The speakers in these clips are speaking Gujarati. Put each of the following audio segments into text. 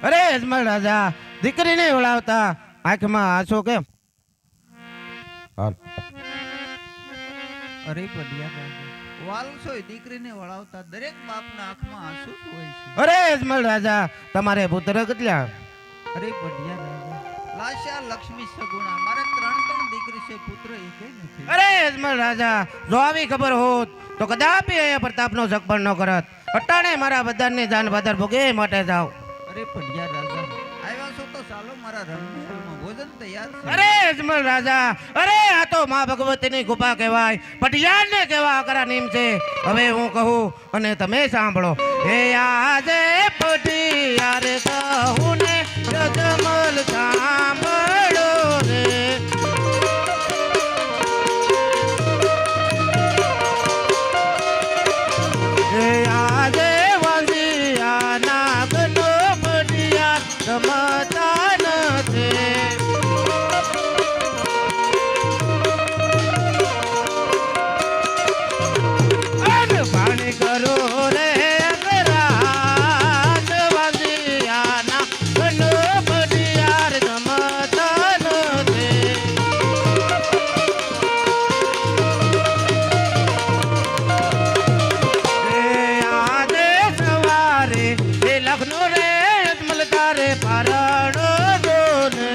અરે અજમલ રાજા દીકરીને વળાવતા આંખમાં આંસુ કેમ? હાલ. અરે પડિયા રાજા વાલસોય દીકરીને વળાવતા દરેક બાપના આંખમાં આંસુ જ હોય છે. અરે અજમલ રાજા તમારે પુત્ર કેટલા? અરે પડિયા રાજા લાશા લક્ષ્મી સગુણા મારે ત્રણ દીકરી છે, પુત્ર એકેય નથી. અરે અજમલ રાજા જો આવી ખબર હોત તો કદાપી અહીંયા પ્રતાપનો જગ પણ ન કરત. અટાણે મારા બધાને જાન બાદર ભોગે માટે જાવ. અરે પડિયા રાજા આવ્યા છો તો ચાલો મારા રણમહેલમાં ભોજન તૈયાર છે. અરે અજમલ રાજા અરે આ તો માં ભગવતીની કૃપા કહેવાય, પટિયારને કેવા આકરા નિયમ છે. હવે હું કહું અને તમે સાંભળો. હે આજે પટિયાર કહું ને અજમલ સાંભળો રે. હે આજે વાંધિયા નાગનો પટિયાર રમતા નથી. પાણી કરો રે અંગરાજ વાંધિયાના ઘનો પટિયાર રમતા નથી. આજે સવારે એ લખનો રે અજમલ તારે પારણો દોને.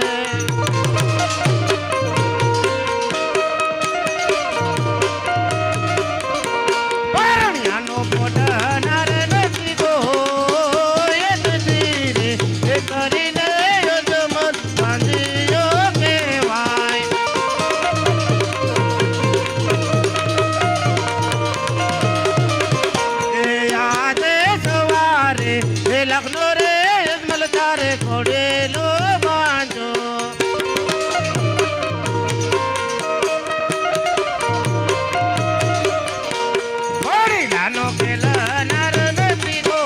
પારણિયાનો પોટનાર નથી ગો એ નથી રે એ કરીને અજમલ બાંધ્યો કહેવાય. એ આજે સવારે એ લખનો રે અજમલ તારે ઘોડેલો બાંધો. ઘોડીલાનો ખેલનાર નથી ગો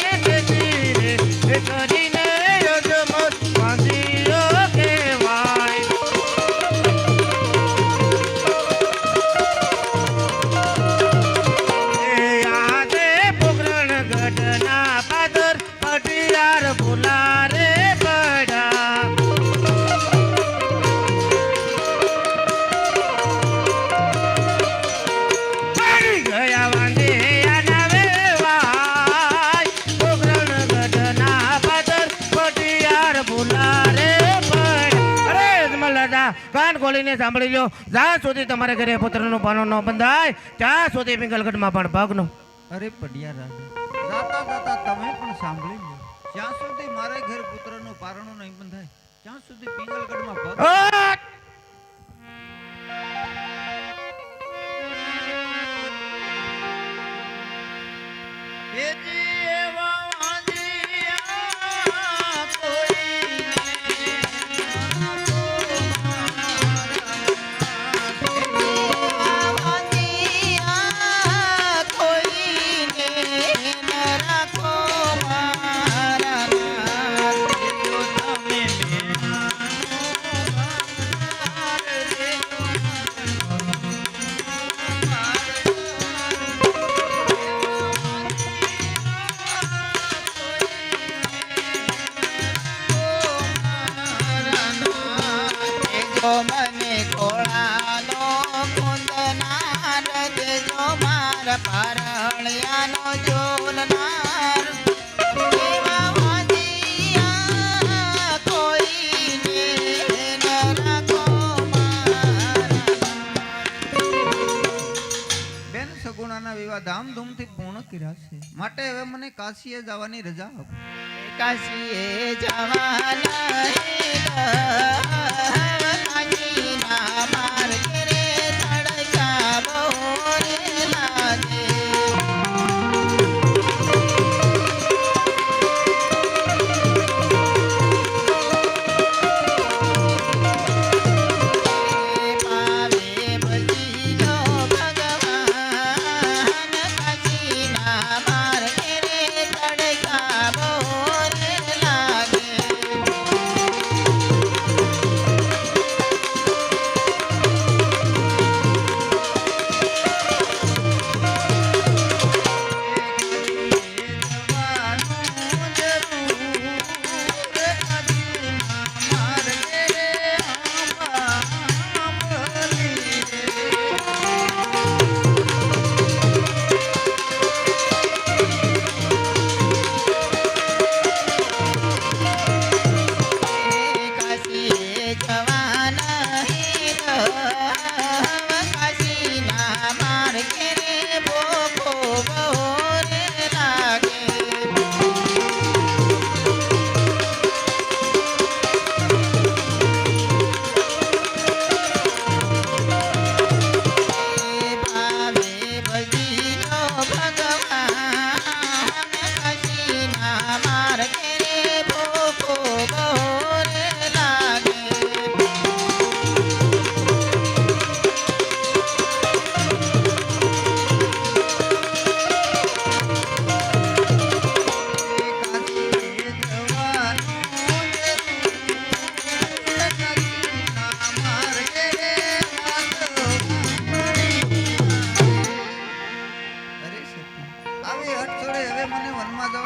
એ નથી રે એ કરીને અજમલ બાંધ્યો કહેવાય. એ આજે પોકરણ ગઢના પાદર પટિયાર ભૂલા રે પડા. પડી ગયા વાંધિયાના વેવાય, પોકરણ ગઢના પાદર પટિયાર ભૂલા રે પડા. અરે અજમલ રાજા કાન ખોલીને સાંભળી લો. જ્યાં સુધી તમારે ઘરે પુત્રનું પાનો ન બંધાય ત્યાં સુધી પિંગલગઢમાં પણ ભાગનો. અરે પડિયા રાજા જાતા જાતા તમે પણ સાંભળી લો. જ્યાં સુધી મારે ઘર પુત્રનો પારણો નહીં બંધાય ત્યાં સુધી પિંગલગઢમાં ભગ અટ! એજી એવા વાંધિયા કોઈને મને કોળાનો કુંદનાર દેજો મારા પારણિયાનો જોલનાર. એવા વાંધિયા કોઈને ન રાખો મારા. બેન સગુણાના વિવાહ ધામધૂમથી પૂર્ણ કર્યા છે, માટે હવે મને કાશીએ જવાની રજા આપો. કાશીએ જવાના કાશીના માર્ગ રે તડકા બહુ રે લાગે. પાવે બજીલો ભગવાન કાશીના માર્ગ રે તડકા બહુ રે લાગે.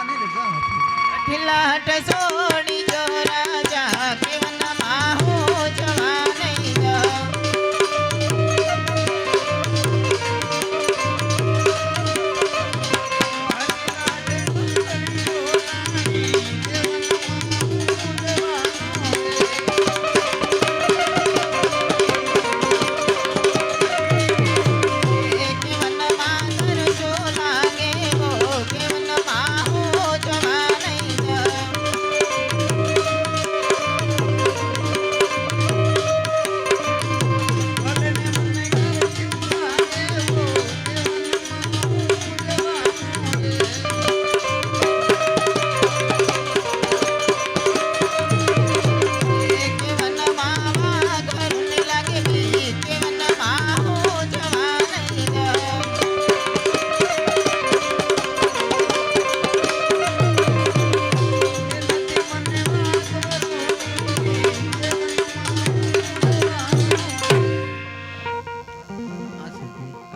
માની રજા હતી. ઠિલાટ છોડી જો રાજા કેવન માહો જવા નહીં જાઉં. કેવન માં કરશો લાગે વો કેવન માહો જવા નહીં જાઉં. કેવન માવા ઘરું લાગે ભી કેવન માહો જવા નહીં જાઉં.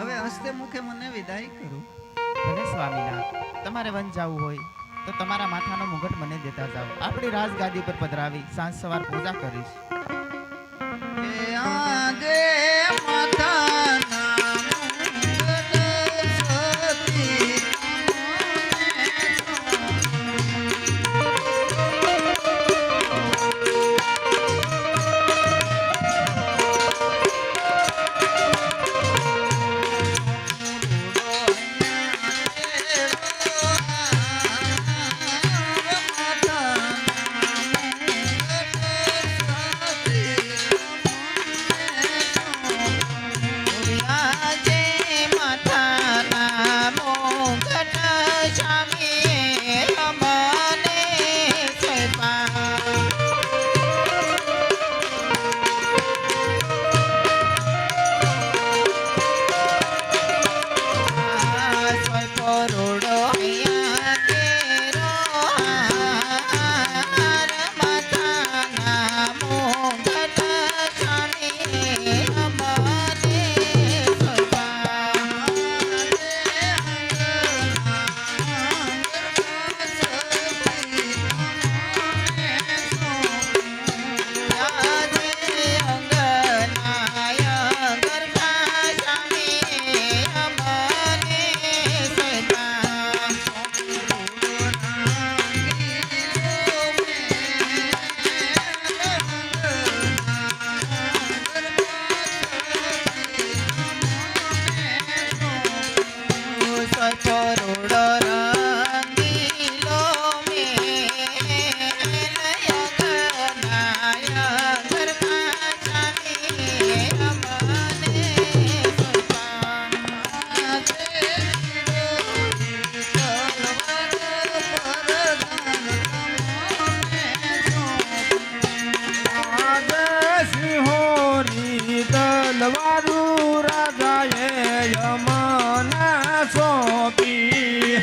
હવે હસ્તે મુખે મને વિદાય કરો. ભલે સ્વામીનાથ, તમારે વન જવું હોય તો તમારા માથાનો મુગટ મને દેતા જાઓ. આપણી રાજગાદી પર પધરાવી સાંજ સવાર પૂજા કરીશ. એ આજે માતાના મુગટ સતી આજે માથાના મુગટ સ્વામીએ અમને સોંપ્યા. સોંપ્યો રોડો અહીંયા કેરો હાર. માથાના મુગટ સ્વામીએ અમને કરોડો રંગીલો મેલયગનાય ઘરમાં ચાલીએ અમને સિંહોરી તલવારું રાજાએ યમના સોંપી.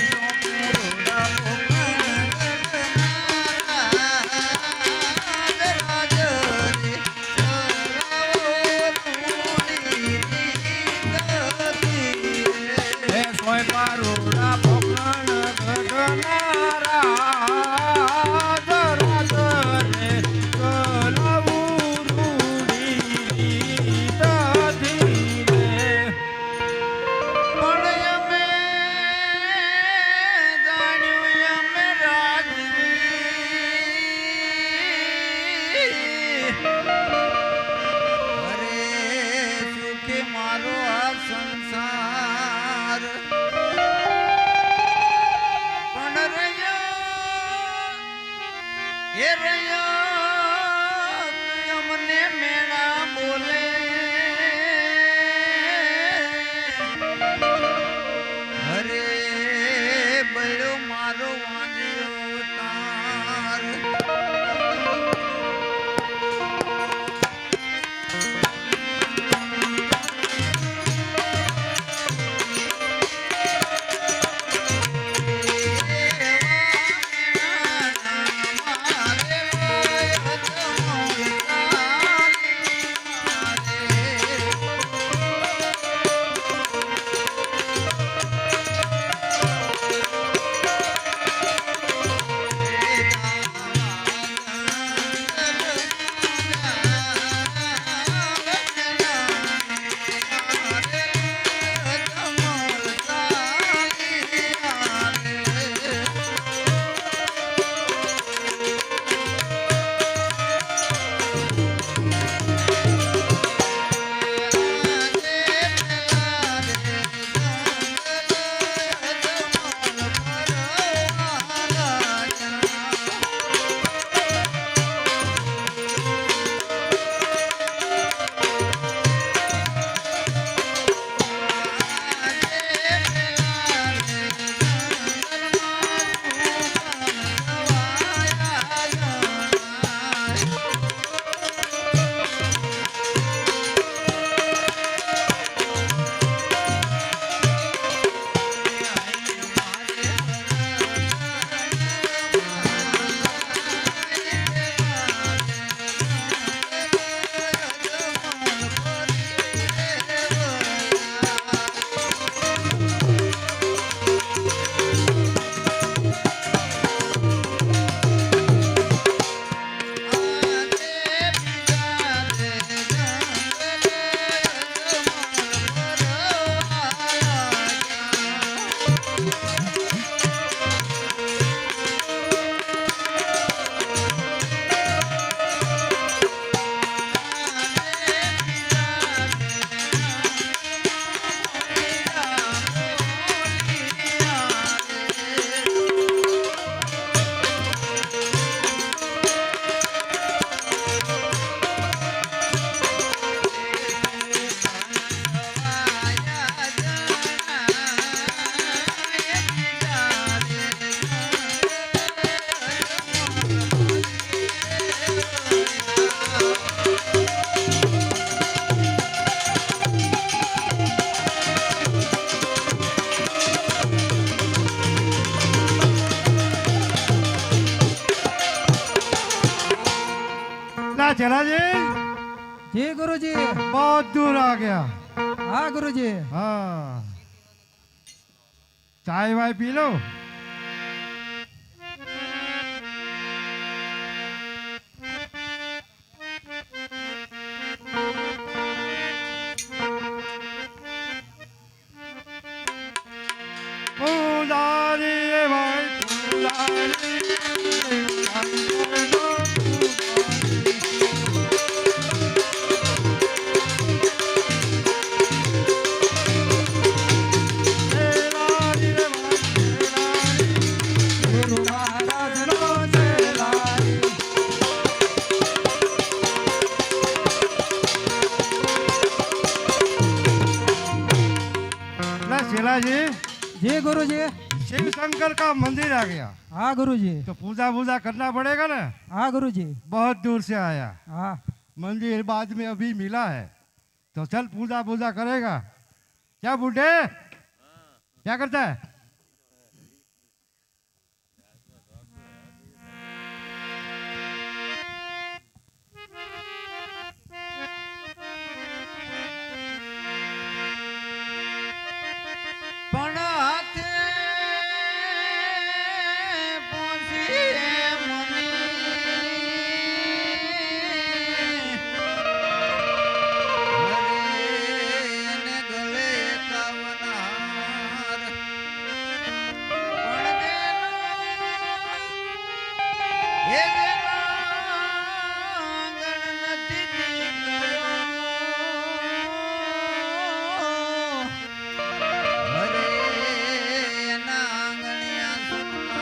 હે સોંપા રોડા પોકરણ ગગનારા રાજને કલવું રૂડી દીધીને. પણ અમે જાણ્યું અમે રાજવી અરે સુખે મારો આ સંસાર પણ રહ્યા અમને મેળા બોલે અરે બળ્યો મારો વાંજ્યો તાર મારે चला जी जी गुरुजी। बहुत दूर आ गया। हाँ गुरुजी। हाँ चाय वाय पी लो। पुजारी भाई पुजारी गुरु महाराज नो चेलारी। चला जी जी गुरुजी। शिव शंकर का मंदिर आ गया हाँ गुरुजी। तो पूजा वूजा करना पड़ेगा ना। हाँ गुरुजी। बहुत दूर से आया, हाँ मंदिर बाद में अभी मिला है तो चल पूजा वूजा करेगा। क्या बूढ़े क्या करता है? પણ હાથે પહોંચીએ મની હરે ને ગળે કાવનાર પણ હે ગણ નથી દીકરો હરે એના આંગણિયા સુનકાર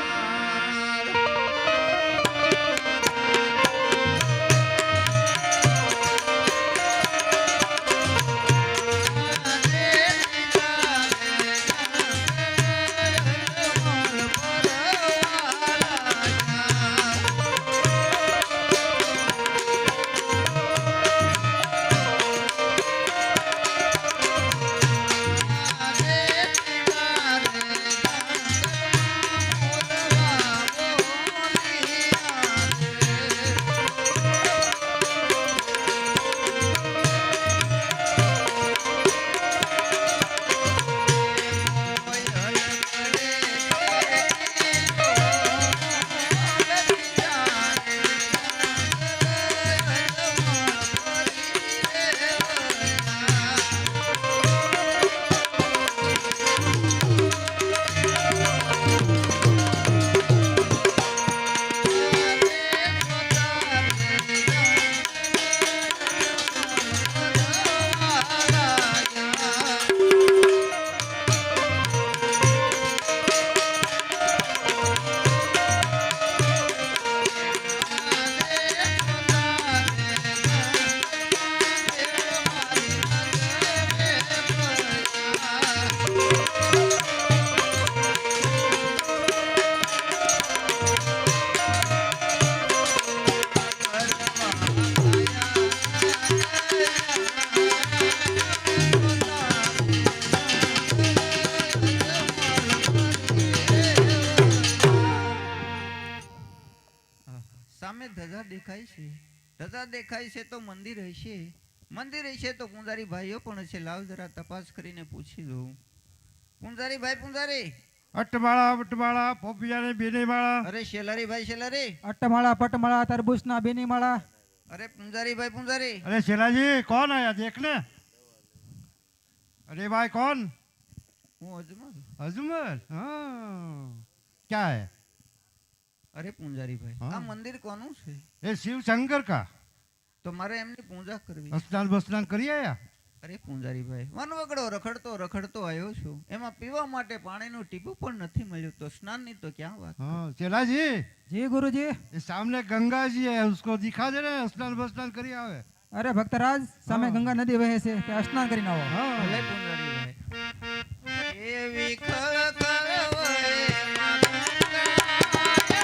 સામે ધજા દેખાય છે, ધજા દેખાય છે તો મંદિર હશે, મંદિર હશે તો પૂંજારી ભાઈઓ પણ હશે. લાવ જરા તપાસ કરીને પૂછી દઉં. પૂંજારી ભાઈ પૂંજારી. અટમાળા વટમાળા પોપિયા ને બેને માળા. અરે શેલારી ભાઈ શેલારી. अट्टमाला पटमाला तरबूजना बेनी माला। અરે પૂંજારી ભાઈ પૂંજારી. अरे शेलाजी कौन आया देखने? अरे भाई कौन? હું અજમલ. अजमल हाँ क्या है? અરે પૂંજારી ભાઈ હા. આ મંદિર કોનું છે? ये शिव शंकर का તો મારે એમની પૂજા કરવી. स्नान बस्नान करिए आया। અરે પૂંજારી ભાઈ વનવગડો રખડતો રખડતો આવ્યો છું, એમાં પીવા માટે પાણીનું ટીપું પણ નથી મળ્યું, તો સ્નાનની તો ક્યાં વાત. हाँ चला जी जी गुरुजी। ये सामने गंगा जी है उसको दिखा दे रहे स्नान बस्नान करिए आवे। अरे भक्तराज सामे हाँ। गंगा नदी वहे से स्नान करीने आओ। हाँ ભલે પૂંજારી ભાઈ. એવી ખળખળ વહે માં ગંગા, કરે અંતરા.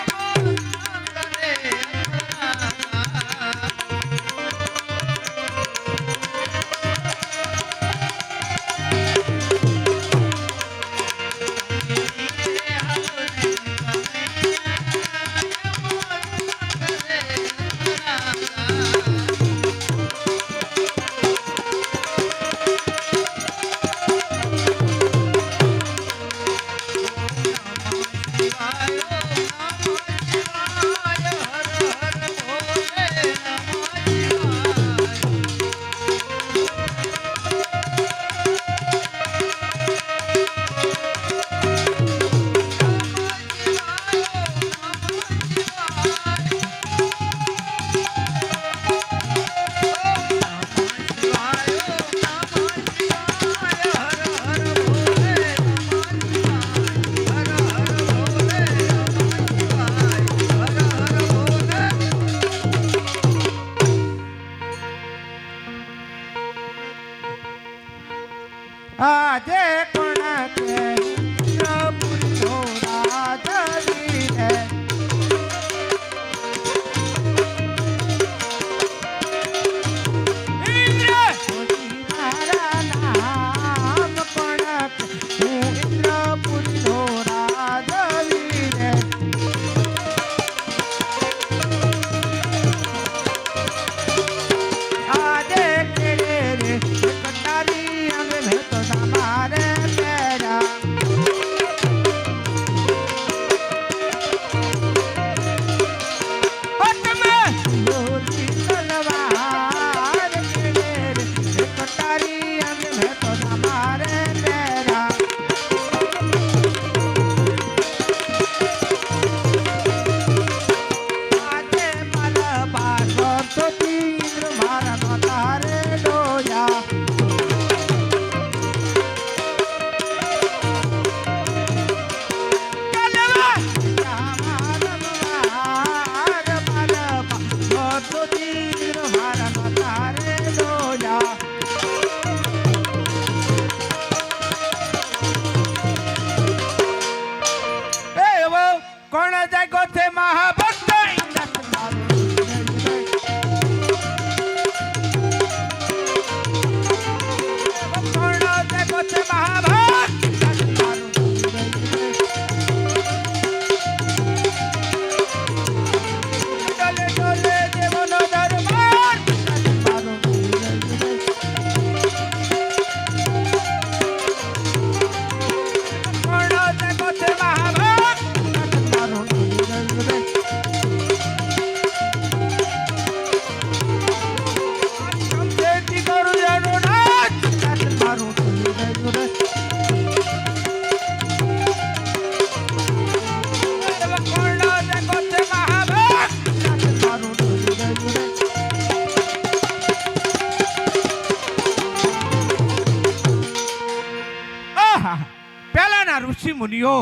મુનિઓ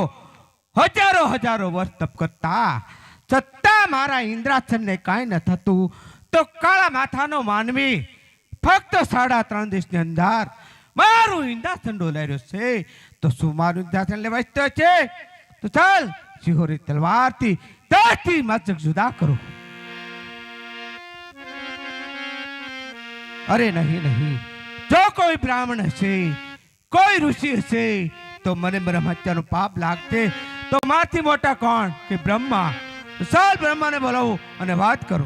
હજારો હજારો વર્ષ તપ કરતા છતાં મારા ઇન્દ્રાસનને કાંઈ ન થતું, તો કાળા માથાનો માનવી ફક્ત 3.5 દિવસની અંદર મારું ઇન્દ્રાસન ડોલાર્યો છે, તો શું મારું ઇન્દ્રાસન લેવાય છે? તો ચાલ શિહોરી તલવારથી ધરતી મસ્તક જુદા કરો. અરે નહીં નહીં, જો કોઈ બ્રાહ્મણ હશે, કોઈ ઋષિ હશે, તો મને બ્રહ્મહત્યાનું પાપ લાગશે. તો માથી મોટા કોણ કે બ્રહ્મા? ચાલ બ્રહ્માને બોલાવો અને વાત કરો.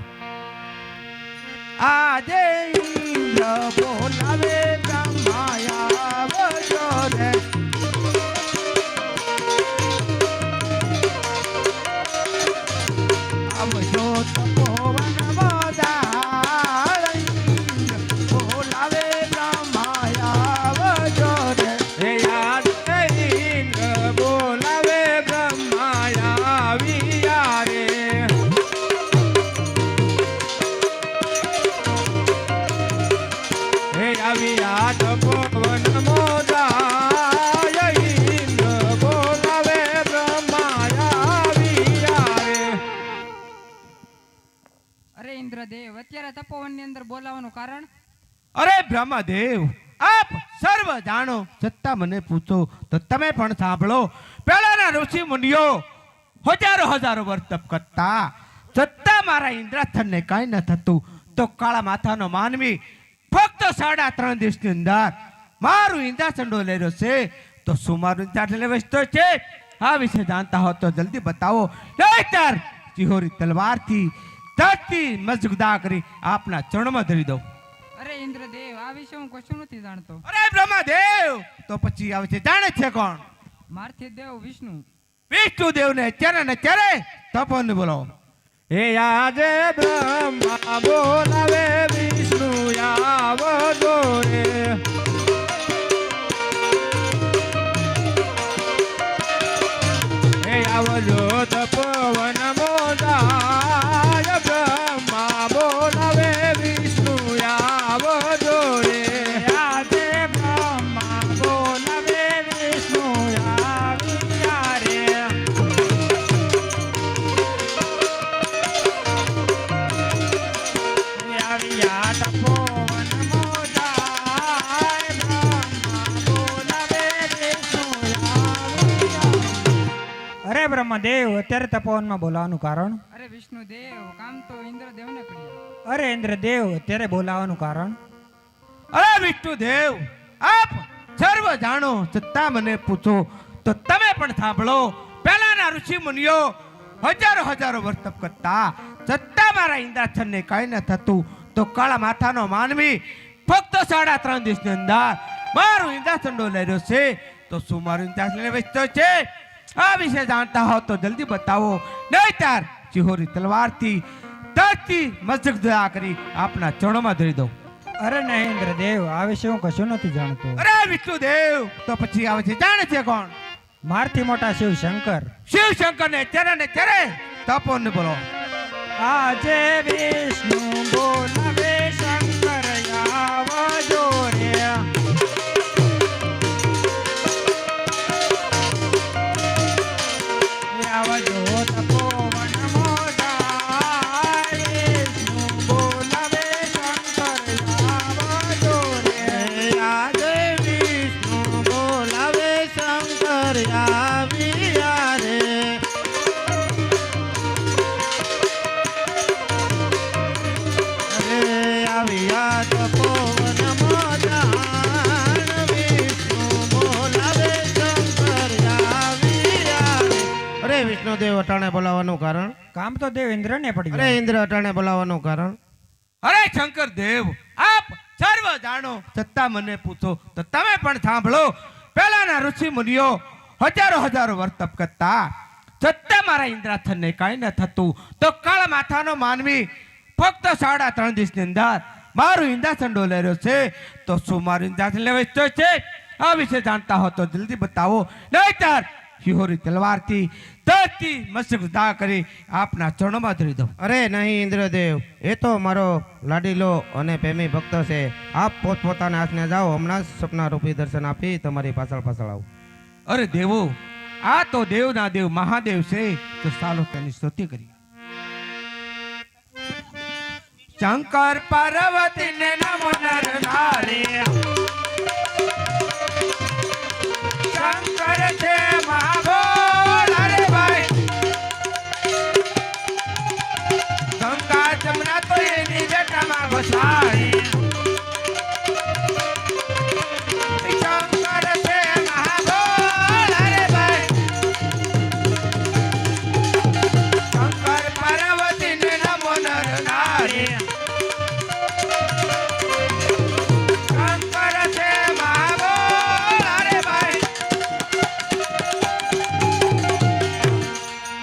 આજે ઇન્દ્ર બોલાવે બ્રહ્માયા આવજો રે. આવજો તપોવન મોદાળ, ઇન્દ્ર બોલાવે બ્રહ્માયા આવજો રે. હે યાદ ઇન્દ્ર બોલાવે બ્રહ્માયા આવ્યા રે. હે આવ્યા તપોવન મોદાળ, ઇન્દ્ર બોલાવે બ્રહ્માયા આવ્યા રે. અરે ઇન્દ્રદેવ, અત્યારે તપોવનની અંદર બોલાવવાનું કારણ? અરે બ્રહ્મદેવ, આપ સર્વ જાણો છતાં મને પૂછો તો તમે પણ સાંભળો. પહેલાના ઋષિ મુનિઓ હજારો હજારો વર્ષ તપ કરતા છતાં મારા ઇન્દ્રાસનને કાંઈ ન થતું, તો કાળા માથાનો માનવી ફક્ત 3.5 દિવસની અંદર મારું ઇન્દ્રાસન ડોલાર્યો છે, તો શું મારું ઇન્દ્રાસન લેવાય છે? આ વિશે જાણતા હો તો જલ્દી બતાવો, નહીંતર શિહોરી તલવારથી ધરતી મજગુદા કરી આપના ચરણમાં ધરી દઉં. અરે ઇન્દ્રદેવ, આ વિશે હું કશું નથી જાણતો. અરે બ્રહ્મદેવ, તો પછી આવે છે જાણે છે કોણ? મારથી દેવ વિષ્ણુ. વિષ્ણુદેવને ત્યારે ને ત્યારે તપોવન બોલાવો. હે આજે બ્રહ્મા બોલાવે વિષ્ણુ આવજો રે. હે આવજો તપોવન મોદાય, બ્રહ્મા બોલાવે વિષ્ણુ આવજો રે. આજે બ્રહ્મા બોલાવે વિષ્ણુ આવ્યા રે. આવ્યા તપોવન મોદાય, બ્રહ્મા બોલાવે વિષ્ણુ આવ્યા. અરે બ્રહ્મદેવ, અત્યારે તપોવનમાં બોલાવવાનું કારણ? અરે વિષ્ણુદેવ, કામ તો ઇન્દ્રદેવને પડ્યું. અરે ઇન્દ્રદેવ, અત્યારે બોલાવવાનું કારણ? અરે વિષ્ણુદેવ, આપ સર્વ જાણો છતાં મને પૂછો તો તમે પણ સાંભળો. પહેલાના ઋષિ મુનિઓ હજારો હજારો વર્ષ તપ કરતા છતાં મારા ઇન્દ્રાસનને કાંઈ ન થતું, તો કાળા માથાનો માનવી ફક્ત 3.5 દિવસની અંદર મારું ઇન્દ્રાસન ડોલાર્યો છે, તો શું મારું ઇન્દ્રાસન લેવાય છે? આ વિશે જાણતા હો તો જલ્દી બતાવો, નહીંતર શિહોરી તલવારથી ધરતી મજગુદા કરી આપના ચરણોમાં ધરી દઉં. અરે નહીં ઇન્દ્રદેવ, આ વિશે હું કશું નથી જાણતો. અરે વિષ્ણુદેવ, તો પછી આવે છે જાણે છે કોણ? મારથી મોટા શિવ શંકર. શિવ શંકર ને ત્યારે તપોવન બોલો. આજે વિષ્ણુ બોલાવે શંકર આવજો રે. આવજો તપોવન મોદાય, વિષ્ણુ બોલાવે શંકર આવજો રે. આજે વિષ્ણુ બોલાવે શંકર આવ્યા રે. અરે આવ્યા તપોવન મોદાય, વિષ્ણુ બોલાવે શંકર આવ્યા રે. અરે વિષ્ણુદેવ, અટાણે બોલાવવાનું કારણ? કામ તો દેવ ઇન્દ્રને પડ્યું. અરે ઇન્દ્ર, અટાણે બોલાવવાનું કારણ? અરે શંકર દેવ, આપ સર્વ જાણો છતાં મને પૂછો તો તમે પણ સાંભળો. પહેલાના ઋષિ મુનિઓ હજારો હજારો વર્ષ તપ કરતા છતાં મારા ઇન્દ્રાસનને કાંઈ ન થતું, તો કાળા માથાનો માનવી ફક્ત 3.5 દિવસની અંદર મારું ઇન્દ્રાસન ડોલાર્યો છે, તો શું મારું ઇન્દ્રાસન લેવાય છે? આ વિશે જાણતા હો તો જલ્દી બતાવો, નહીંતર શિહોરી તલવારથી ધરતી મસ્તક કરી આપના ચરણોમાં ધરી દઉં. અરે નહીં ઇન્દ્રદેવ, એ તો મારો લાડીલો અને પ્રેમી ભક્ત છે. આપ પોતપોતાના હાથને જાઓ, હમણાં જ સપના રૂપી દર્શન આપી તમારી પાછળ આવું. અરે દેવો, આ તો દેવના દેવ મહાદેવ છે. તો ચાલો તેની સ્તુતિ કરીએ. શંકર પાર્વતી ને નમો નર નારી. શંકર છે મહાબોલ અરે ભાઈ. ગંગા જમના તો એની જટામાં ઘોસાડી. શંકર છે મહાબોલ અરે ભાઈ. શંકર પાર્વતી ને નમો નર નારી. શંકર છે મહાબોલ અરે ભાઈ.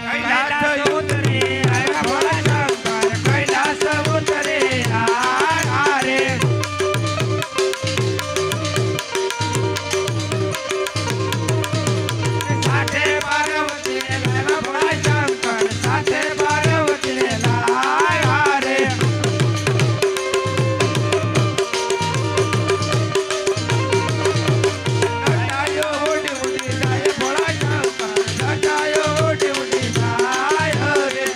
કૈલાસ ઉતરે આવ્યા ભોળા શંકર. કૈલાસ ઉતરે આવ્યા રે. સાથે પાર્વતી ને લાવ્યા ભોળા શંકર. સાથે પાર્વતી ને લાવ્યા રે. જટાયો ઉડી ઉડી જાય ભોળા શંકર. જટાયો ઉડી ઉડી જાય રે.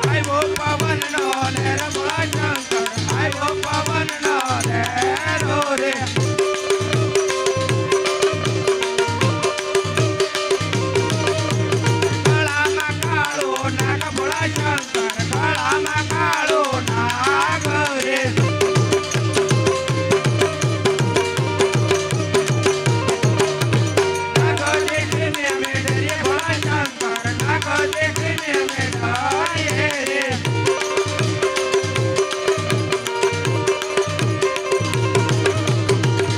આવ્યો પવનનો લહેર ભોળા શંકર. આવ્યો પવનનો લહેરો રે. ગળામાં કાળો નાગ ભોળા શંકર. ગળામાં કાળો નાગ રે. નાગ દેખીને અમે ડરીએ ભોળા શંકર. નાગ દેખીને અમે ડરીએ રે.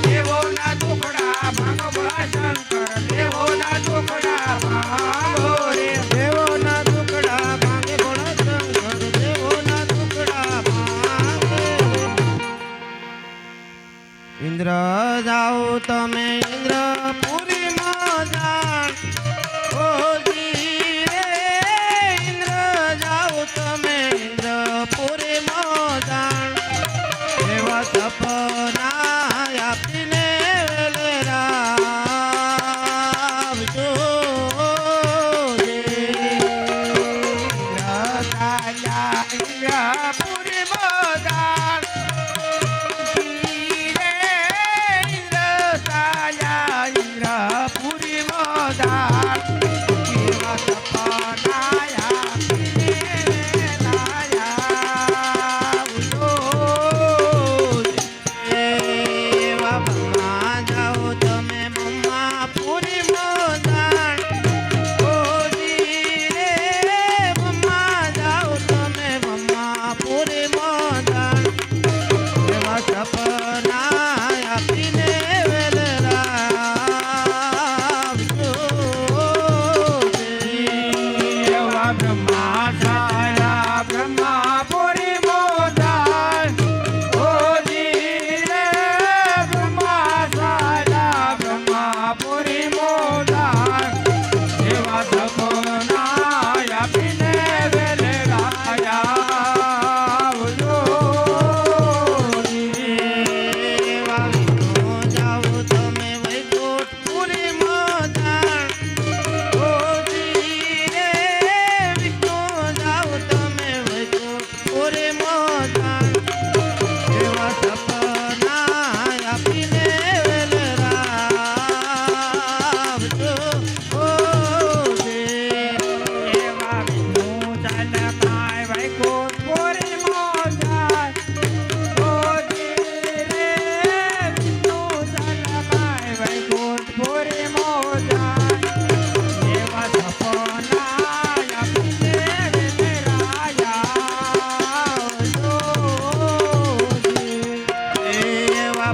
દેવોના દુખડા ભાંગો ભોળા શંકર. દેવોના દુખડા ભાંગો રે. દેવોના દુખડા ભાંગે ભોળા શંકર. દેવોના દુખડા ભાંગે. ઇન્દ્ર જાઓ તમે ઇન્દ્રપુરીમાં જાણ. ઓજી રે ઇન્દ્ર જાઓ તમે ઇન્દ્રપુરીમાં જાણ. એવા સપના આપીને વેલરાવજો રે. ઇન્દ્ર ચાલ્યા ઇન્દ્રપુરીમાં જાણ.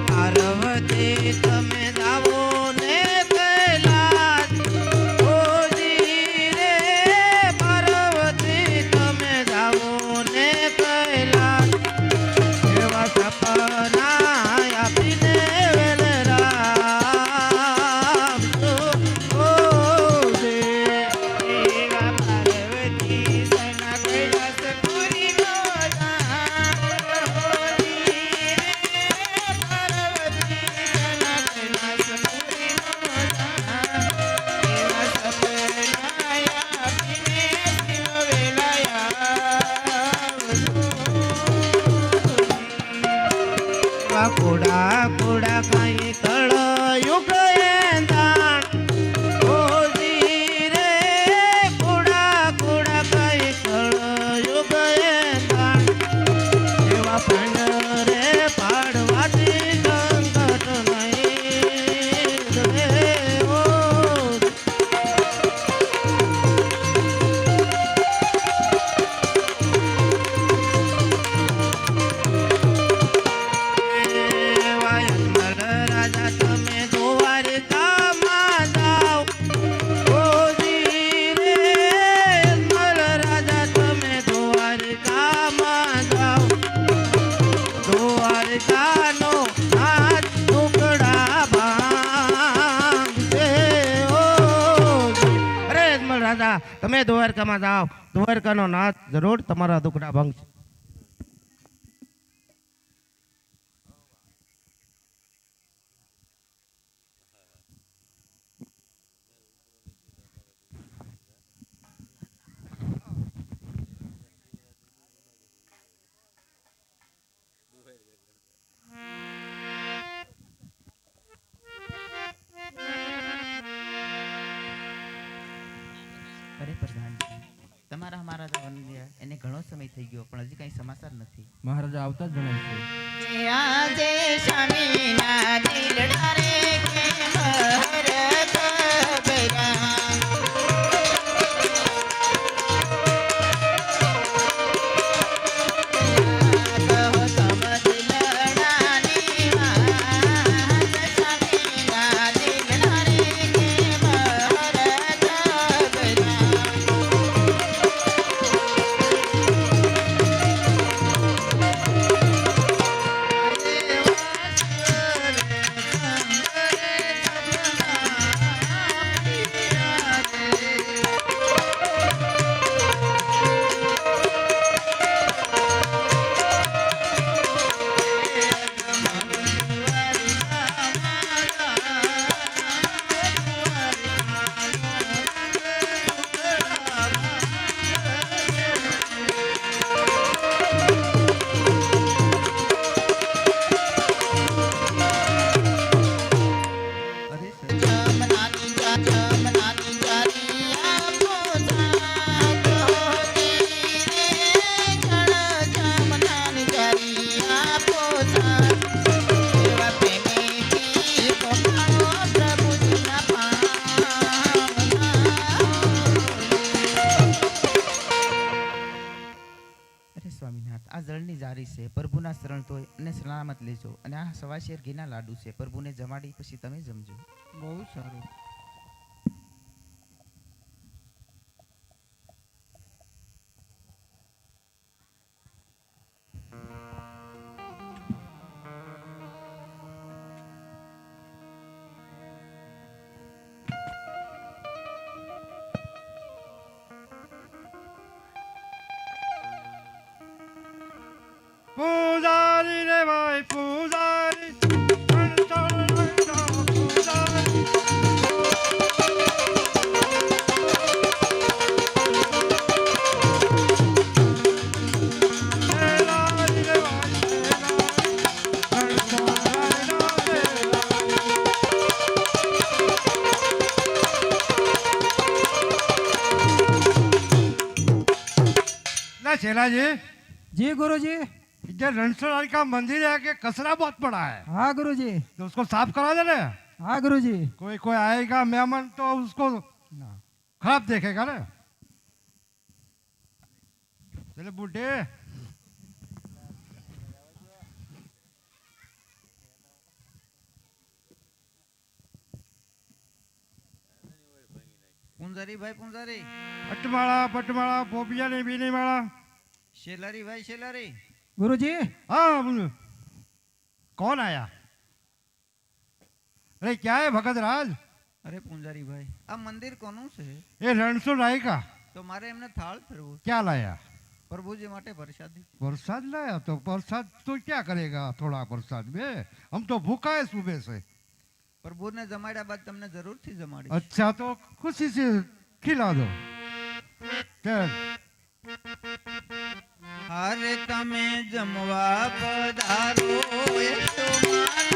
પાર્વતી તમે જાવો ને કૈલાસ. ભૈયા તમે દ્વારકામાં જાઓ, દ્વારકાનો નાથ જરૂર તમારા દુઃખના ભંગ છે. અરે પ્રધાનજી, તમારા અમારા જવાનને એને ઘણો સમય થઈ ગયો પણ હજી કઈ સમાચાર નથી. મહારાજા આવતા જ જણાય છે. આજે સ્વામીના દિલડા રે કે મહરત બરા. કહો તમ દિલડાની વાત, સ્વામીના દિલડા રે કે મહરત બરા. અરે સર જમનાની જારી આપો સાથ હોતી રે. જમનાની જારી આપો સાથ. એવા પ્રેમીથી પકડો પ્રભુજીના પાવના. અરે સ્વામીનાથ, આ જળની જારી છે, પ્રભુના શરણ તોય અને સલામત લેજો. અને આ સવા શેર ઘીના લાડુ છે, પ્રભુને જમાડી પછી તમે જમજો. બહુ સારું. પૂજારી રે ભાઈ પૂજારી, પૂજારી. શેલારી રે ભાઈ ना शेला जी, जी गुरुजी। इधर रणसोड़ का मंदिर है कि कचरा बहुत पड़ा है, हाँ गुरुजी। तो उसको साफ करा दे ना। हाँ गुरुजी। कोई कोई आएगा मेहमान तो उसको खराब देखेगा ना। चले बूढ़े, પૂંજારી ભાઈ પૂંજારી, पटमाला पोपिया ने बीनी माला। શેલારી ભાઈ શેલારી. गुरुजी। हाँ बोलो, कौन आया? अरे क्या है भगत राज? અરે પૂંજારી ભાઈ, આ મંદિર કોનું છે? ये रणसोड़ राय का। તો મારે એમને થાળ ફેરવું છે. क्या लाया? પ્રભુજી માટે પ્રસાદી. प्रसाद लाया, तो प्रसाद तो क्या करेगा थोड़ा प्रसाद में, हम तो भूखा है सुबह से। પ્રભુને જમાડ્યા બાદ તમને જરૂરથી જમાડીશ. अच्छा तो खुशी से खिला दो। चल હારે તમે જમવા પધારો એ તો માન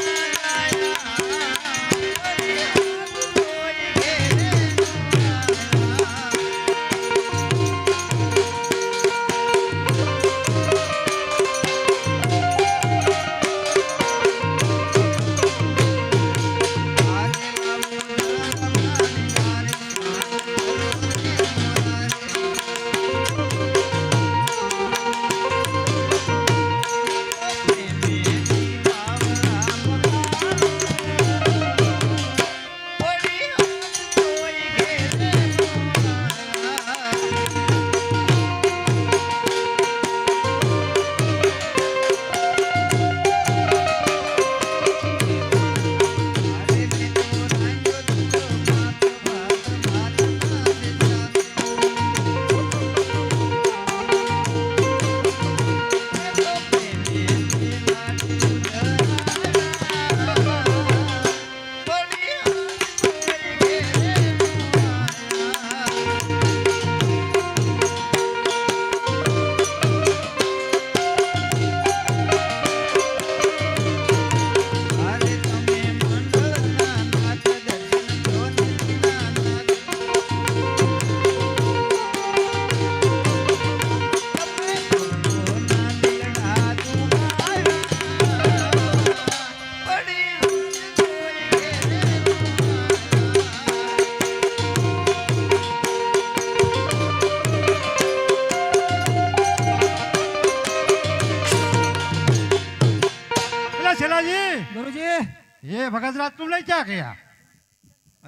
गजरा तुमने क्या किया?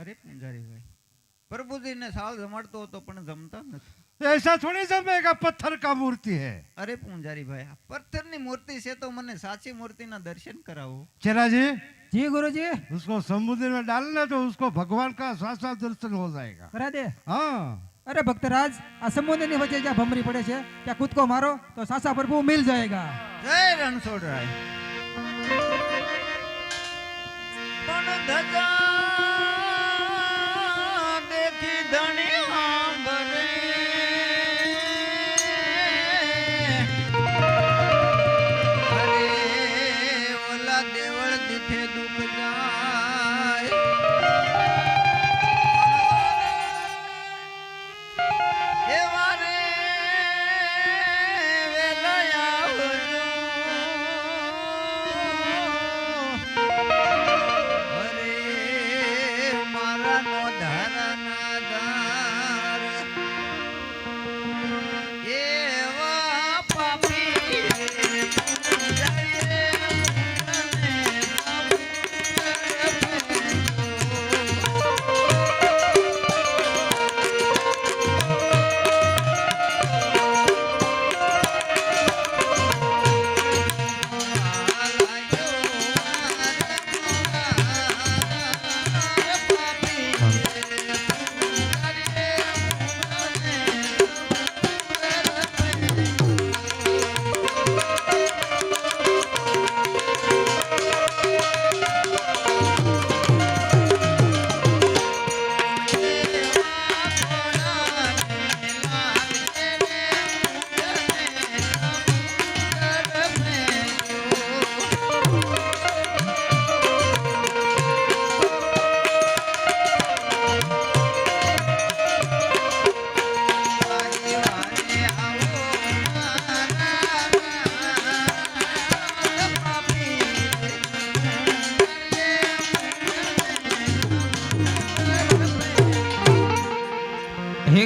અરે પૂંજારી ભાઈ, પ્રભુજીને સાલ જમાડતો હતો પણ જમતા નથી. ऐसा थोड़ी जमेगा, पत्थर का मूर्ति है. અરે પૂંજારી ભાઈ, આ પથ્થરની મૂર્તિ છે તો મને સાચી મૂર્તિના દર્શન કરાવો. चेला जी, જી ગુરુજી उसको समुद्र में डालना तो उसको भगवान का साक्षात दर्शन हो जाएगा. કરા દે. हाँ, અરે ભક્તરાજ, આ સમુદ્રની વચ્ચે જ્યાં ભમરી પડે છે ત્યાં કૂદકો મારો તો સાસા પ્રભુ મિલ જાયેગા. જય રણછોડરાય. પણ ધજા દેખી ધણી આંબરે, અરે ઓલા દેવળ દીઠે દુઃખ જાય. એવા રે વેલા આવજો. અરે મારા નો ધારાના દાર એવા પાપી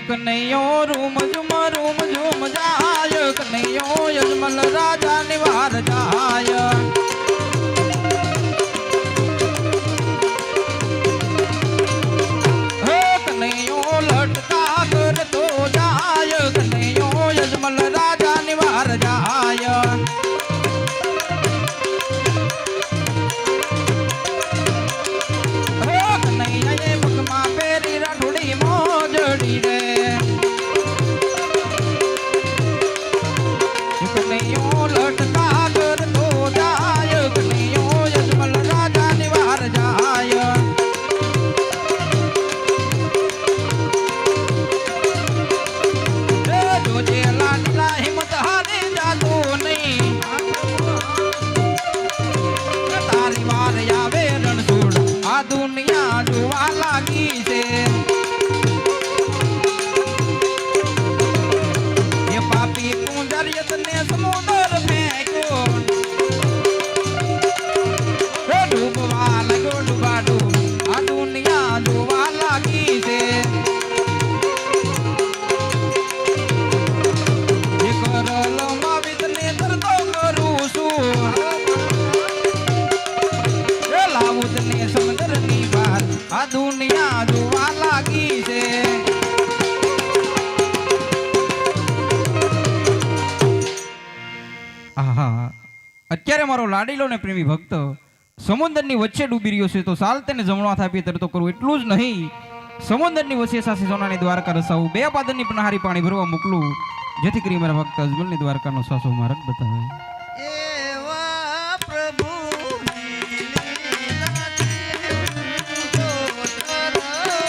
કનૈયો રૂમ ઝુમ જાય, કનૈયો યજમલ રાજા નિવાર જાય. હે કનૈયો લટકા કરતો જાય, કનૈયો યજમલ રાજા નિવાર જાય. હે કનૈયાએ પગમાં પહેરી રાઠોડી મોજડી રે. કનૈયો લટકા કરતો જાય, કનૈયો યજમલ રાજા નિવાર જાય. જોજે લાડલા હિંમત હારી જાતો નહીં, તારી વાર આવે રણછોડ આ દુનિયા જોવા લાગી છે. એ પાપી પૂંજારીએ તને સમુદર ફેંક્યો, ડૂબવા લાગ્યો ડૂબા ડૂબ આ દુનિયા જોવા લાગી છે. એ કરલમાં વિતને ધરતો કરું છું, એ લાવું તને સમુદ્રની બહાર આ દુનિયા જોવા લાગી છે. આહા, અત્યારે મારો લાડીલો ને પ્રેમી ભક્ત સમુદ્રની વચ્ચે ડૂબી રહ્યો છે તો સાલ તેને જમણો હાથ આપીએ તરતો કરવું. એટલું જ નહીં, સમુદ્રની વચ્ચે સાસી સોનાની દ્વારકા રસાવું, બે પાદરની પનહારી પાણી ભરવા મોકલું, જેથી કરી મારા ભક્ત અજમલની દ્વારકાનો સાસો માર્ગ બતાવે. એવા પ્રભુની લીલાથી તો તરવાયો.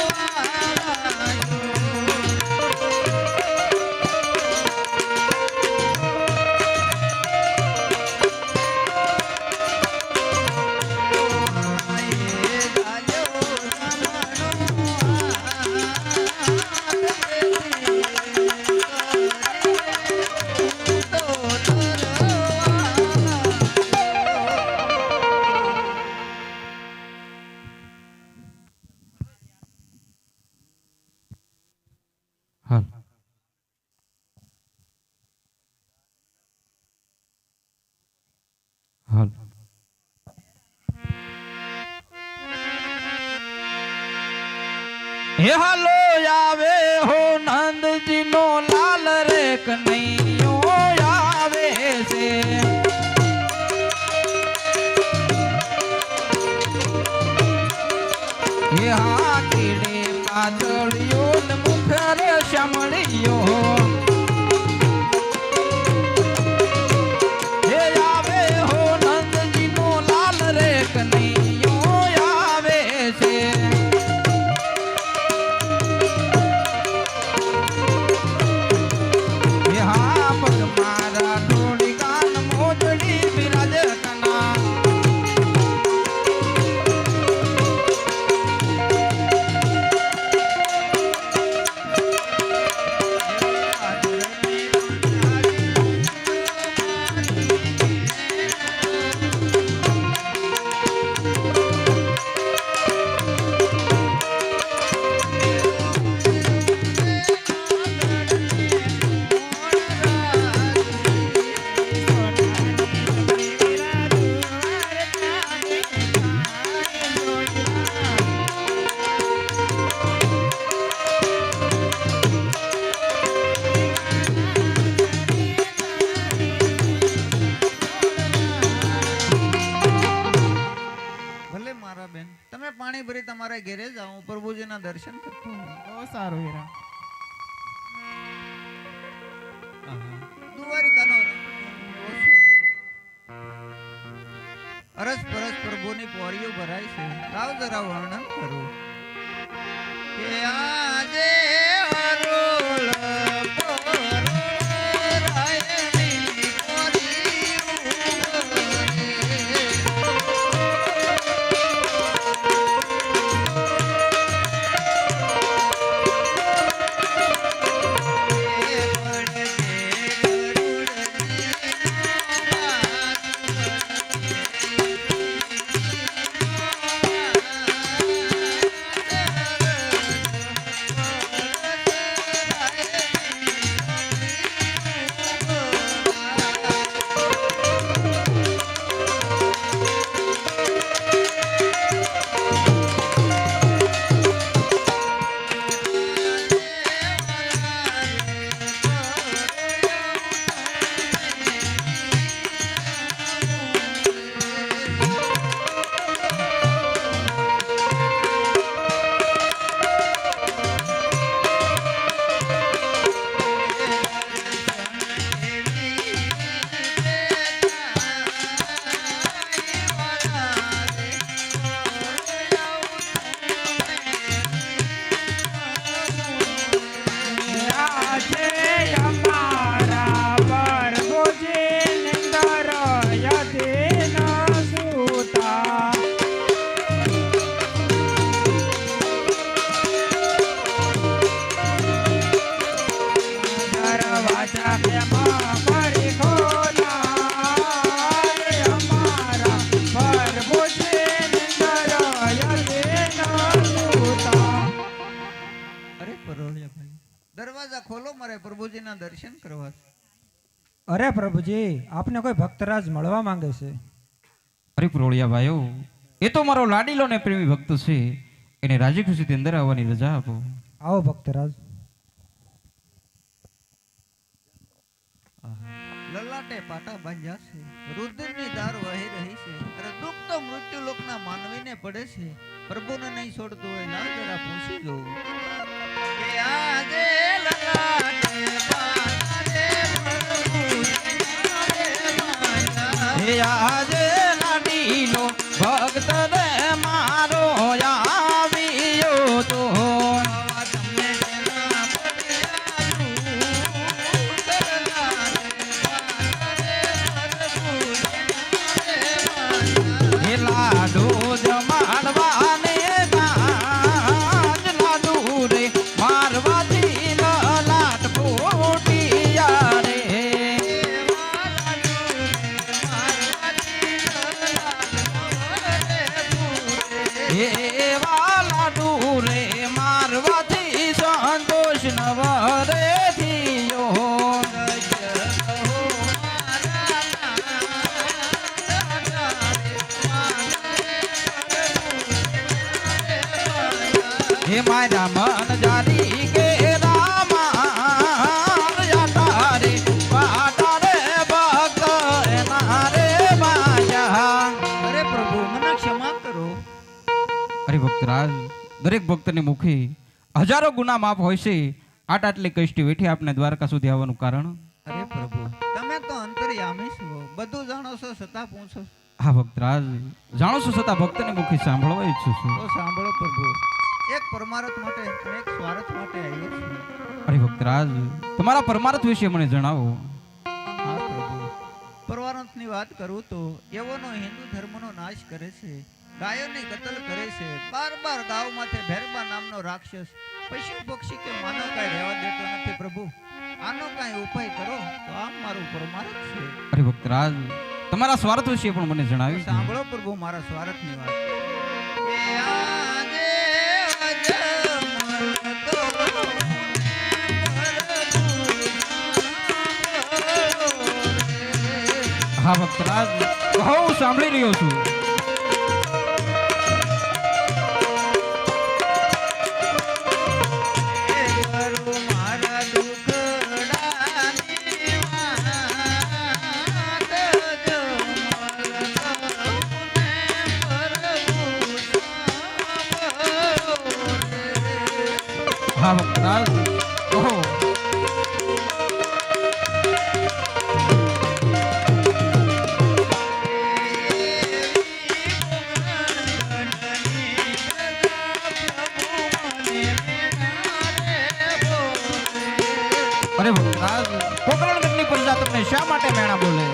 હે હાલો આવે હો નંદજી નો લાલ રે કનૈયો આવે છે હે હા કીડે પાતળિયો ને મુખ રે શ્યામળિયો હે આવે હો નંદજી નો લાલ રે કનૈયો આવે છે તમે પાણી ભરી તમારા ઘેરે જાઓ પ્રભુજીના દર્શન કરતો બહુ સારું હીરા દ્વારિકાનો અરસ પરસ પ્રભુની પોરીઓ ભરાય છે લાવ જરા વર્ણન કરું કે આજે હરોળ રાયની દરવાજા ખોલો મારે પ્રભુજીના દર્શન કરવા અરે પ્રભુજી આપને કોઈ ભક્તરાજ મળવા માંગે છે અરે પ્રોળિયા ભાઈઓ એ તો મારો લાડીલો ને પ્રેમી ભક્ત છે એને રાજી ખુશીથી અંદર આવવાની રજા આપો આવો ભક્તરાજ લલાટે પાટા બાંધ્યા છે રુધિરની ધાર વહી રહી છે અરે દુઃખ તો મૃત્યુ લોકના માનવીને પડે છે પ્રભુને નહીં છોડતું હોય લાવ જરા પૂછી જોઉં કે આજે લલાટે પાટા રે હે આજે લાડીલો ભક્ત રે મારો આવ્યો તો લાડુ જમાડવાને બાજ લાડુ રે મારવાથી લાટ ફૂટિયા રે મારવાથી દરેક ભક્તની મુખે હજારો ગુના માફ હોય છે, આટલી કષ્ટી વેઠી આપને દ્વારકા સુધી આવવાનું કારણ? અરે પ્રભુ, તમે તો અંતર્યામી છો, બધું જાણો છો છતાં પૂછો. હા ભક્તરાજ, જાણો છો છતાં ભક્તની મુખે સાંભળવા ઈચ્છું છું. તો સાંભળો પ્રભુ, એક પરમાર્થ માટે અને એક સ્વાર્થ માટે આવ્યો છું. અરે ભક્તરાજ, તમારા પરમાર્થ વિશે મને જણાવો. હા પ્રભુ, પરમાર્થની વાત કરું તો એવોનો હિન્દુ ધર્મનો નાશ કરે છે, ગાયોની કતલ કરે છે, બાર ગાવ માથે ભેરબા નામનો રાક્ષસ પશુ પક્ષી કે માનવ કાંઈ રહેવા દેતો નથી. પ્રભુ, આનો કાંઈ ઉપાય કરો તો આ મારું પરમાર્થ છે. અરે ભક્તરાજ, તમારા સ્વાર્થ વિશે પણ મને જણાવ્યું. સાંભળો પ્રભુ મારા સ્વાર્થની વાત. કે આજે અજમલ તો હા ભક્તરાજ, હું સાંભળી રહ્યો છું. હા ભક્તરાજ, ઓહો. અરે ભક્તરાજ, પોકરણગઢની પ્રજા તમને શા માટે મેણા બોલે?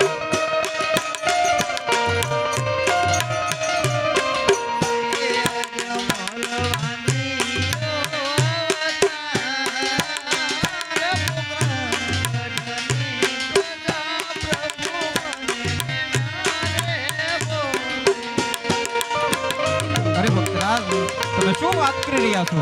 અરે ભક્તરાજ, તમે શું વાત કરી રહ્યા છો?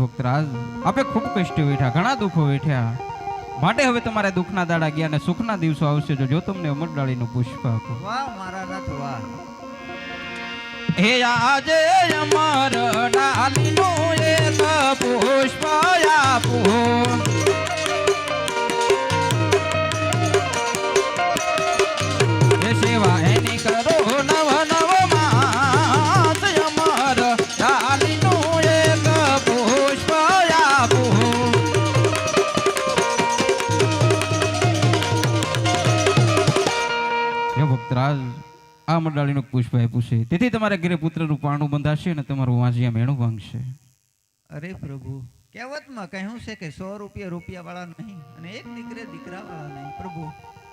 ભક્તરાજ, આપે ખૂબ કષ્ટ વેઠ્યા, ઘણા દુઃખો વેઠ્યા, માટે હવે તમારે દુઃખના દાડા ગયા અને સુખના દિવસો આવશે જો તમને અમરડાળીનું પુષ્પ આપો. વાહ મારા નાથ વાહ. હે આજે અમરડાળીનું એક પુષ્પ આપો, હે સેવા એની કરો નવ નવ માસ, અમરડાળીનું એક પુષ્પ આપો. હે ભક્તરાજ, આ મંડાળીનું પુષ્પ આપ્યું છે, તેથી તમારા ઘરે પુત્રનું પારણું બંધાશે અને તમારું વાંજિયા મેણું ભાંગશે. અરે પ્રભુ, કહેવતમાં કહ્યું છે કે 100 રૂપિયા વાળા નહીં અને એક દીકરે દીકરા વાળા નહીં. પ્રભુ,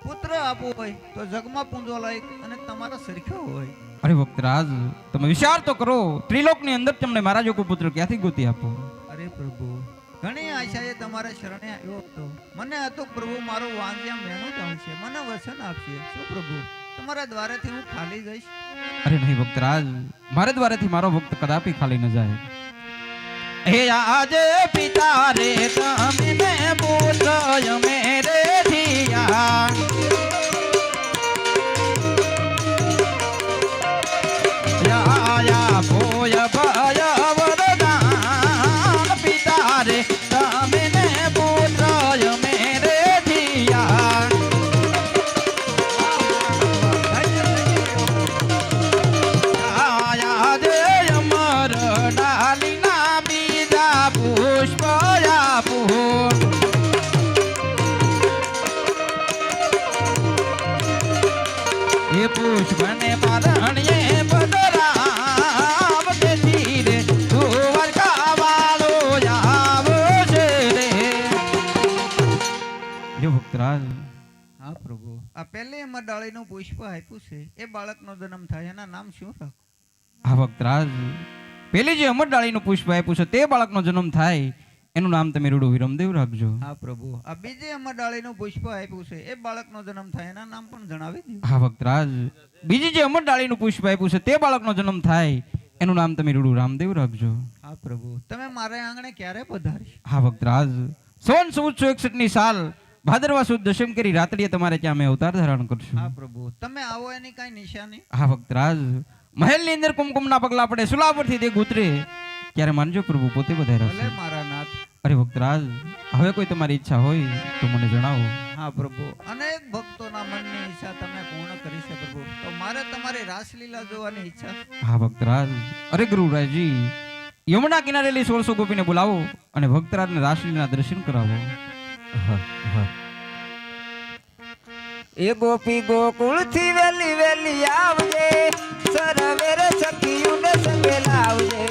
પુત્ર આપવો હોય તો જગમાં પૂંજો લાયક અને તમારા સરખો હોય. અરે ભક્તરાજ, તમે વિચાર તો કરો, ત્રિલોકની અંદર તમને મારા જોકો પુત્ર ક્યાંથી ગોતી આપો? અરે પ્રભુ, ઘણી આશાએ તમારા શરણે આવ્યો હતો. મને હતું કે પ્રભુ મારું વાંજિયા મેણું ચાલશે, મને વચન આપશે. શું પ્રભુ, તમારા દ્વારેથી હું ખાલી જઈશ? અરે નહીં ભક્તરાજ, મારા દ્વારેથી મારો ભક્ત કદાપી ખાલી ન જાય. હે આજે પિતા રે તમે પુત્ર મેરે થિયા, યા ભોય ભય વરદાન, પિતા રે તમે પુત્ર મેરે થિયા. આજે આ પહેલી અમર ડાળીનું પુષ્પ આપ્યું છે એ બાળકનો જન્મ થાય એના નામ શું રાખો? હા ભક્તરાજ, પેલી જે અમર ડાળીનું પુષ્પ આપ્યું છે તે બાળકનો જન્મ થાય એનું નામ તમે રૂડો વિરમદેવ રાખજો. હા પ્રભુ, આ બીજી અમર ડાળીનું પુષ્પ આપ્યું છે એ બાળકનો જન્મ થાય એના નામ પણ જણાવી દો. હા ભક્તરાજ, બીજી જે અમર ડાળીનું પુષ્પ આપ્યું છે તે બાળકનો જન્મ થાય એનું નામ તમે રૂડુ રામદેવ રાખજો. હા પ્રભુ, તમે મારા આંગણે ક્યારે પધારી? હા ભક્તરાજ, સોન સુદ 161 ની સાલ ભાદરવા સુદ દશમ કરી રાત્રિએ તમારે ત્યાં અમે અવતાર ધારણ કરશું. હા પ્રભુ, તમે આવો એની કઈ નિશાની? હા ભક્તરાજ, મહેલની અંદર કુમકુમના પગલા પડે સુલા પરથી તે ઉતરે ત્યારે માનજો પ્રભુ પોતે ભલે બધાય મારા નાથ. અરે ભક્તરાજ, હવે કોઈ તમારી ઈચ્છા હોય તો મને જણાવો. હા પ્રભુ, અનેક ભક્તોના મનની ઈચ્છા તમે પૂર્ણ કરી છે પ્રભુ, તો મારે તમારી રાસલીલા જોવાની ઈચ્છા છે. હા ભક્તરાજ, અરે ગુરુરાજજી, યમુના કિનારેલી 1600 ગોપીને બોલાવો અને ભક્તરાજને રાસલીલાના દર્શન કરાવો. એ ગોપી ગોકુળ થી વેલી વેલી આવજે, સરવેર સખીયું ને સંગે લાવજે.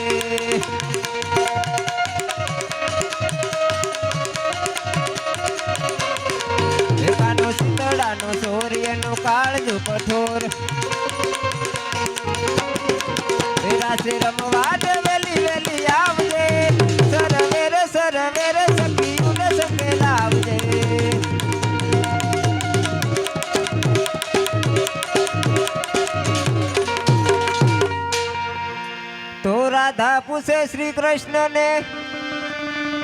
એકાનો શીતળાનો સૂર્યનો કાળજો કઠોર, રાસે રમવા દે વેલી વેલી આવજે, સરવેર સરવેર સખીયું ને સંગે લાવજે. તો રાધા પૂછે શ્રી કૃષ્ણ ને,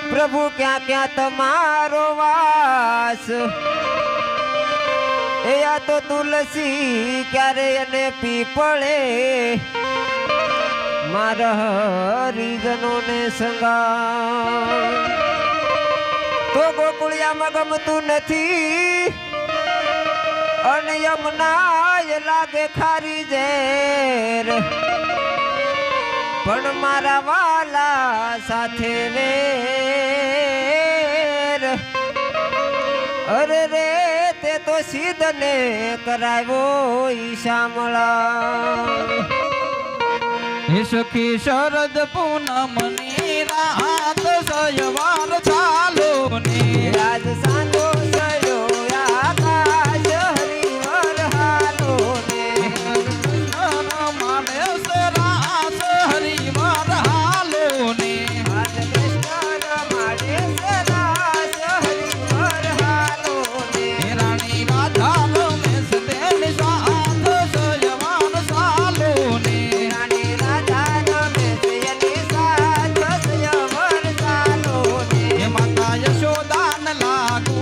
પ્રભુ ક્યાં ક્યાં તમારો વાસ? એ આ તો તુલસી ક્યારે અને પીપળે, મારા હરિજનો ને સંગા. તો ગોકુળિયામાં ગમતું નથી અને યમુના લાગે ખારી ઝેર, પણ મારા વાલા સાથે વેર. અરે રે તે તો સિદ્ધને કરાવ્યો ઈ શામળા. હે સખી શરદ પૂનમની રાત સયવાર ચાલો ને, રાજ સાંજો સયો આકાશ હરિવર હાલો ને. માને સરાસ હરિવાર હાલો ને. રાજ કૃષ્ણ રમાડે સરાસ હરિવર હાલો ને. હે રાણી રાધા રમે સતેની સાથ સયવાર ચાલો ને. રાણી રાધા રમે સયની સાથ સયવર ચાલો ને. હે માતા યશોદાન લાગુ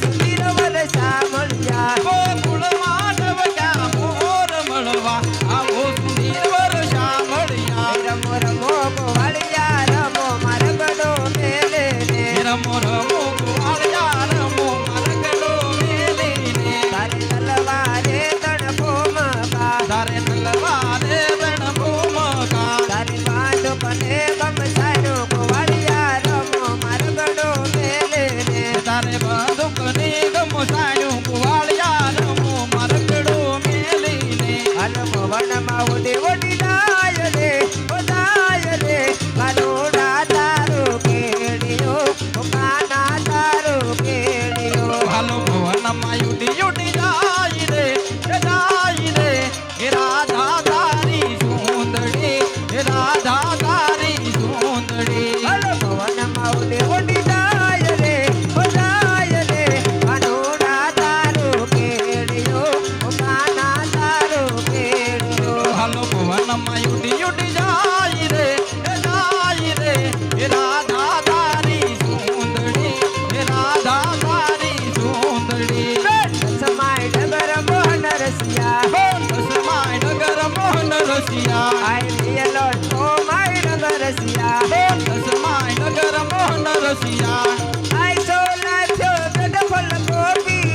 સુધીર વરસા મળ્યા ગોકુળમાં ટવક્યા મોર મળવા આવો સુધીર વર્ષા મળ્યા રમો રમો ગોવાળિયા રમો મારગડો મેલે ને રમો રમો ગોવાળિયા રમો મારગડો મેલીને તારી તલવારે તણપો મગા તારે તલવારે રણભૂમકા તારી બાંધુકને ગમસારો ગોવાળિયા રમો મારગડો મેલે ને તારે બંદૂકની ગમસાયું ગોવાળિયા રમો મારગડો મેલીને હાલ ભવનમાં ઉડી ઉડી જાય રે કાનોડા તારો કેડિયો કાના તારો કેડિયો હાલો ભવનમાં યુડી યુડી જાય રે એ રાધા તારી સુંદરી એ રાધા તારી સુંદરી હાલ ભવનમાં ઉડી ઉડી જાય રે કાનોડા તારો કેડિયો કાના તારો કેડિયો હાલો ભવનમાં યુડી યુડી જાય રે એ રાધા તારી સુંદરી એ રાધા તારી સુંદરી સમાય ડબર મોહન રસિયા દસમાય નગર મોહન રસિયા આય લિયલો તો માય ડબર રસિયા દસમાય નગર મોહન રસિયા આય સોલા થયો ગડફલ ગોપી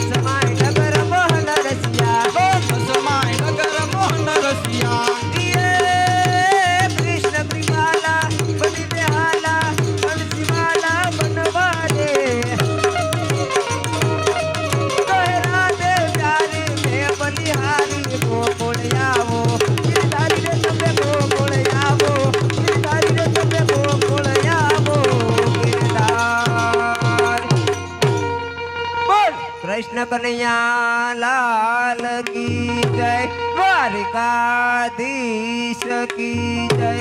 સમાય ડબર મોહન રસિયા દસમાય નગર મોહન રસિયા કૃષ્ણ કૃપાલા બની બેહાલા બંસીવાલા બનવા દે તોરા દે પ્યારી મે બલિહારી ગોકુળ આવો ગિરધારી રે તમે ગોકુળ આવો ગિરધારી રે તમે ગોકુળ આવો ગિરધાર બોલ કૃષ્ણ કનૈયા લાલ કી જય દ્વારિકાધીશ કી જય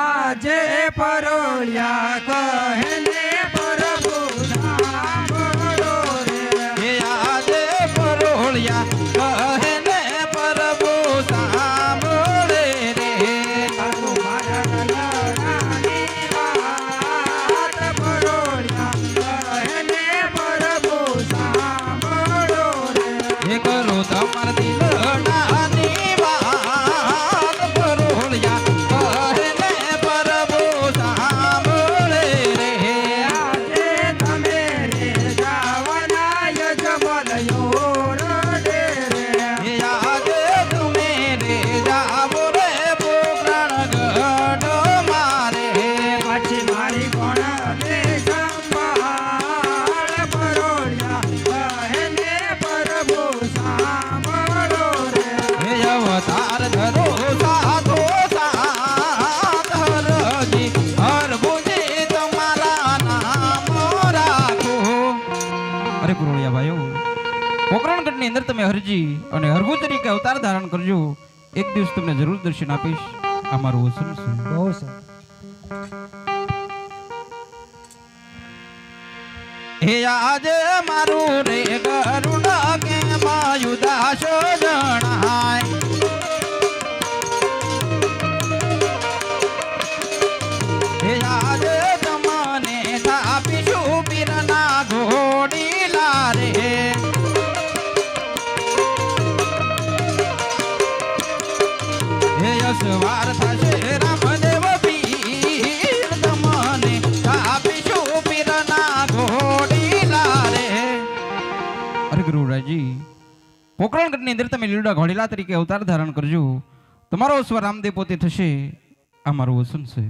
આજે પરોળ્યા કહે પ્રભુ સાંભળો રે હે આજે પરોળ્યા કહે ને પ્રભુ સાંભળે રે તારું મારા લડાની વાત પરોળ્યા કહે પ્રભુ સાંભળો રે હે કરો તમાર દિલડાની વાત પરોળ્યા કહે ને પ્રભુ સાંભળે રે આજે તમે રે જાવના યજમલયો રડે રે હે આજે તમે રે જાવો રે પોકરણ ગઢ મારે પછી મારી કોણ લે સંભાળ પરોળ્યા કહે પ્રભુ સાંભળો રે હે અવતાર ધરો સાધો સાત હરજી હરભુજી તમારા નામ રાખો. અરે કુરોળિયા ભાઈઓ, પોકરણગઢની અંદર તમે હરજી અને હરભુ તરીકે અવતાર ધારણ કરજો. એક દિવસ તમને જરૂર દર્શન આપીશ. આ મારું વચન છે. બહુ સર હે આજે મારું રે ગરુડ કે માયુદાસ જણાય. હે આજે તમને થાપીશું પીરના ઘોડીલા રે. હે યશવાર થશે રામદેવ પીર તમને થાપીશું પીરના ઘોડીલા રે. અરે ગુરુરાજી, પોકરણગઢની અંદર તમે લીલડા ઘોડીલા તરીકે અવતાર ધારણ કરજો. તમારો સ્વર રામદેવ પોતે થશે. આ મારું વચન છે.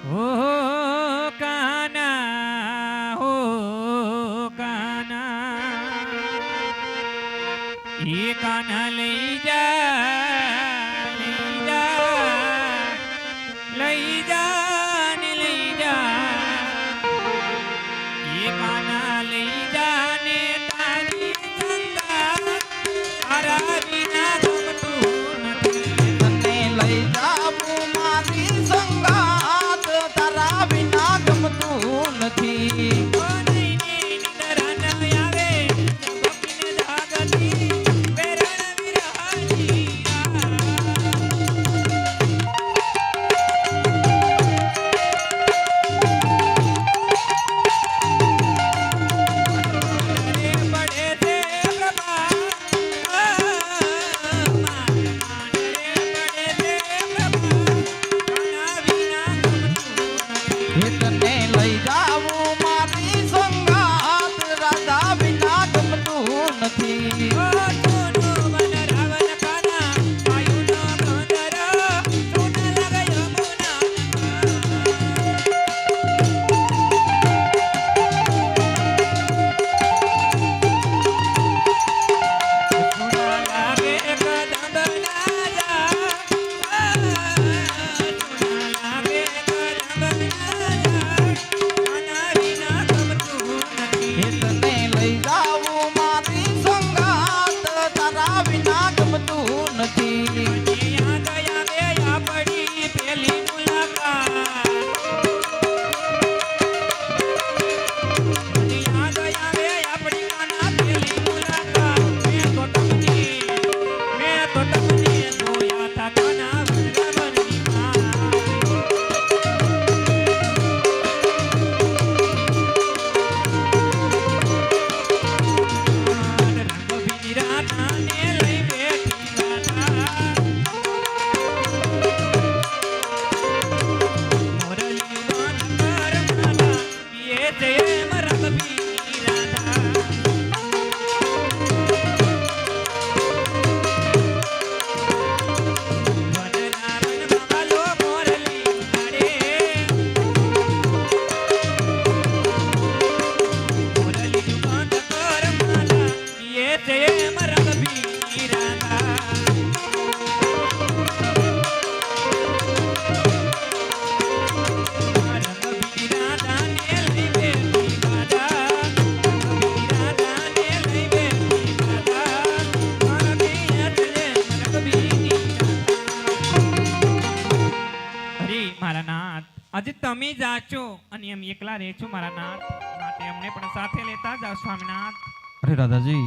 હો કાના હો કાના એ કાના લઈ જા લઈ જા ને લઈ જા લઈ જાવું મારી સંગાત રાધા વિના ગમતું નથી તને લઈ જાવું મારી સંગાત તારા વિના ગમતું નથી મારા નાથ આજે તમે જાચો અને એમ એકલા રહેશો મારા નાથ માટે અમને પણ સાથે લેતા જાઓ સ્વામીનાથ. અરે રાધાજી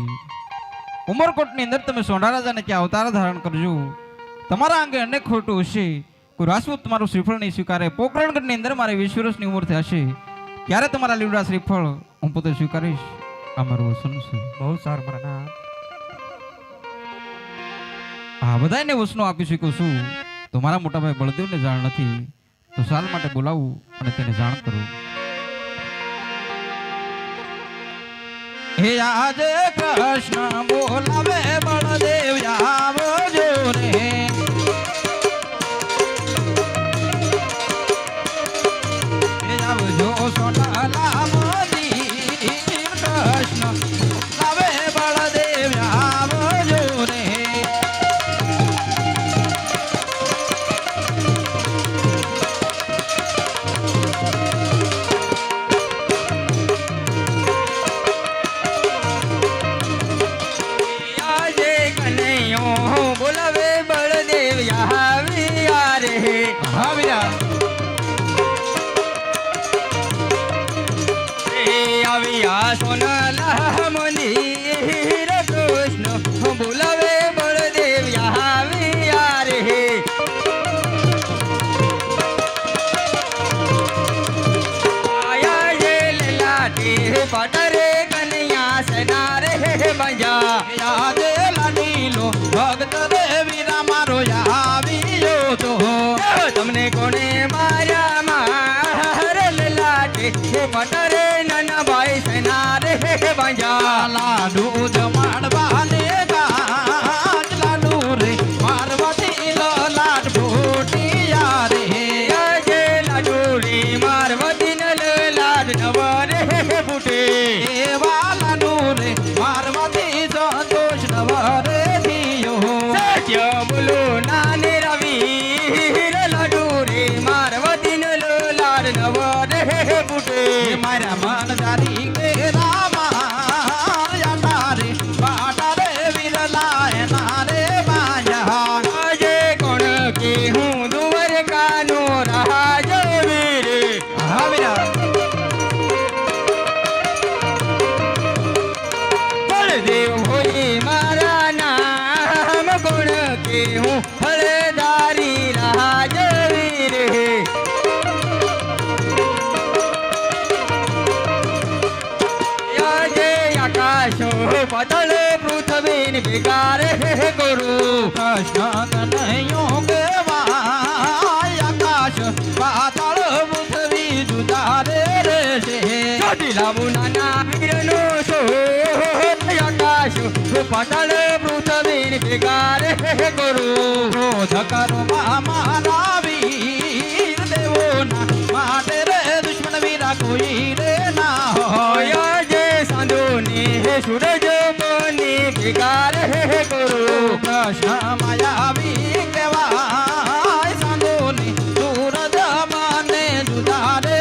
ઉમરકોટની અંદર તમે સોંડા રાજાને ક્યાં અવતાર ધારણ કરજો તમારા અંગે અનેક ખોટું હશે કોઈ રાજપૂત તમારું શ્રીફળ નહીં સ્વીકારે પોકરણગઢની અંદર મારે 20 વર્ષની ઉંમર થશે ત્યારે તમારા લીવડા શ્રીફળ હું પોતે સ્વીકારીશ આ મારું વચન છે. બહુ સારું મારા નાથ. આ બધાને વચનો આપી શકું છું તો મારા મોટા ભાઈ બળદેવને જાણ નથી તો સાલ માટે બોલાવું અને તેને જાણ કરું. હે આજે કૃષ્ણ બોલાવે બળદેવ આવજો રે હે આવજો સોનાલા મોદી કૃષ્ણ બોલાવે બળદેવ આવજો રે બોલાવે બળદેવ આવ્યા રે આવ્યા સોનલા મંદિર કૃષ્ણ બોલાવે બળદેવ આવ્યા રે આયા જે લાટે પટરે કન્યા સના રે બંજા યાદે લાડીલો ભક્ત દેવી ના મારો આવ્યો તો તમને કોને માર્યા માર લાટે પટરે નાના ભાઈ સના રે બંજા લાડુ જમાડવાને ગાજ લાડુ રે પાર્વતી લાડ ફૂટિયા રે જે લાડુ રે મારવતી લાડ નવરે ફૂટે એવા લાડુ રે પાર્વતી સંતોષ નવરે દિયો સત્ય બોલો નાને રવિ લાડુ રે મારવતી લાડ નવરે ફૂટે મારા મન જારી કે રામા યાતા રે બાટા રે વિરલા એના રે બાયા આજે કોણ કે હું દુવર કાનો રાજ વીર આવ્યા બળદેવ હોય મારા નામ કોણ કે હું ફળદારી રાજ વીર આજે આકાશો પતળ પૃથ્વીને ભેગારે ગુરુ કૃષ્ણ કનૈયો કેવા આકાશ પાતાળ પૃથ્વી જુદા રે રે શોધી લાવું નાના વીરનો શોધ આકાશ પાતાળ પૃથ્વીને ભેગા રે કરું ક્રોધ કરો મારા વીર દેવોના માટે રે દુશ્મન વીરા કોઈ રે ના હોય જે સાંધો ને સૂરજ બની ભેગા રે કરું કૃષ્ણ માયાવી કહેવાય સાંધો ને સૂરજ માને જુદા રે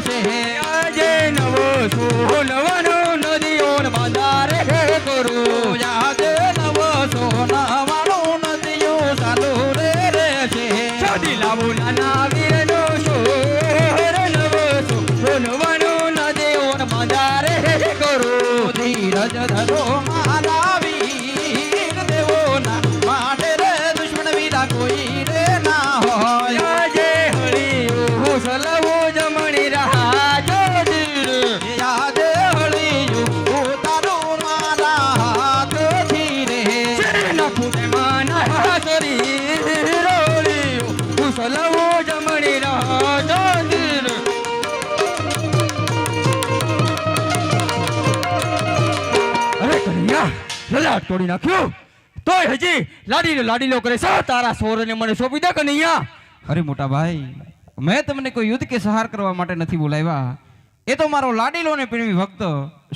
છે આજે નવો સોનવનો નદીઓ બાંધારે કરું આજે નવો સોનાવાળો નદીઓ ચાલુ રે છે શોધી લાવું નાના વીરનો શોર નવો સોનવનો નદીઓ બાંધારે કરું ધીરજ ધરો મારા વીર દેવોના માટે રે દુશ્મન વીરા કોઈ રે ના હોય આજે હળિયું સલવો જમણી રહ્યા જોધીર યાદ હળિયું ઉતારું મારા હાથથી રે શરીરના ફૂટે માના શરીર હળિયું સલવો જમણી રહ્યા જોધીર અરે કન્યા લલાટ તોડી નાખ્યો તોય હજી લાડીલો કરે છે તારા સોરને મને સોંપી દે કન્યા અરે મોટા ભાઈ મેં તમને કોઈ યુદ્ધ કે સહાર કરવા માટે નથી બોલાવ્યા. એ તો મારો લાડીલો ને પ્રેમી ભક્ત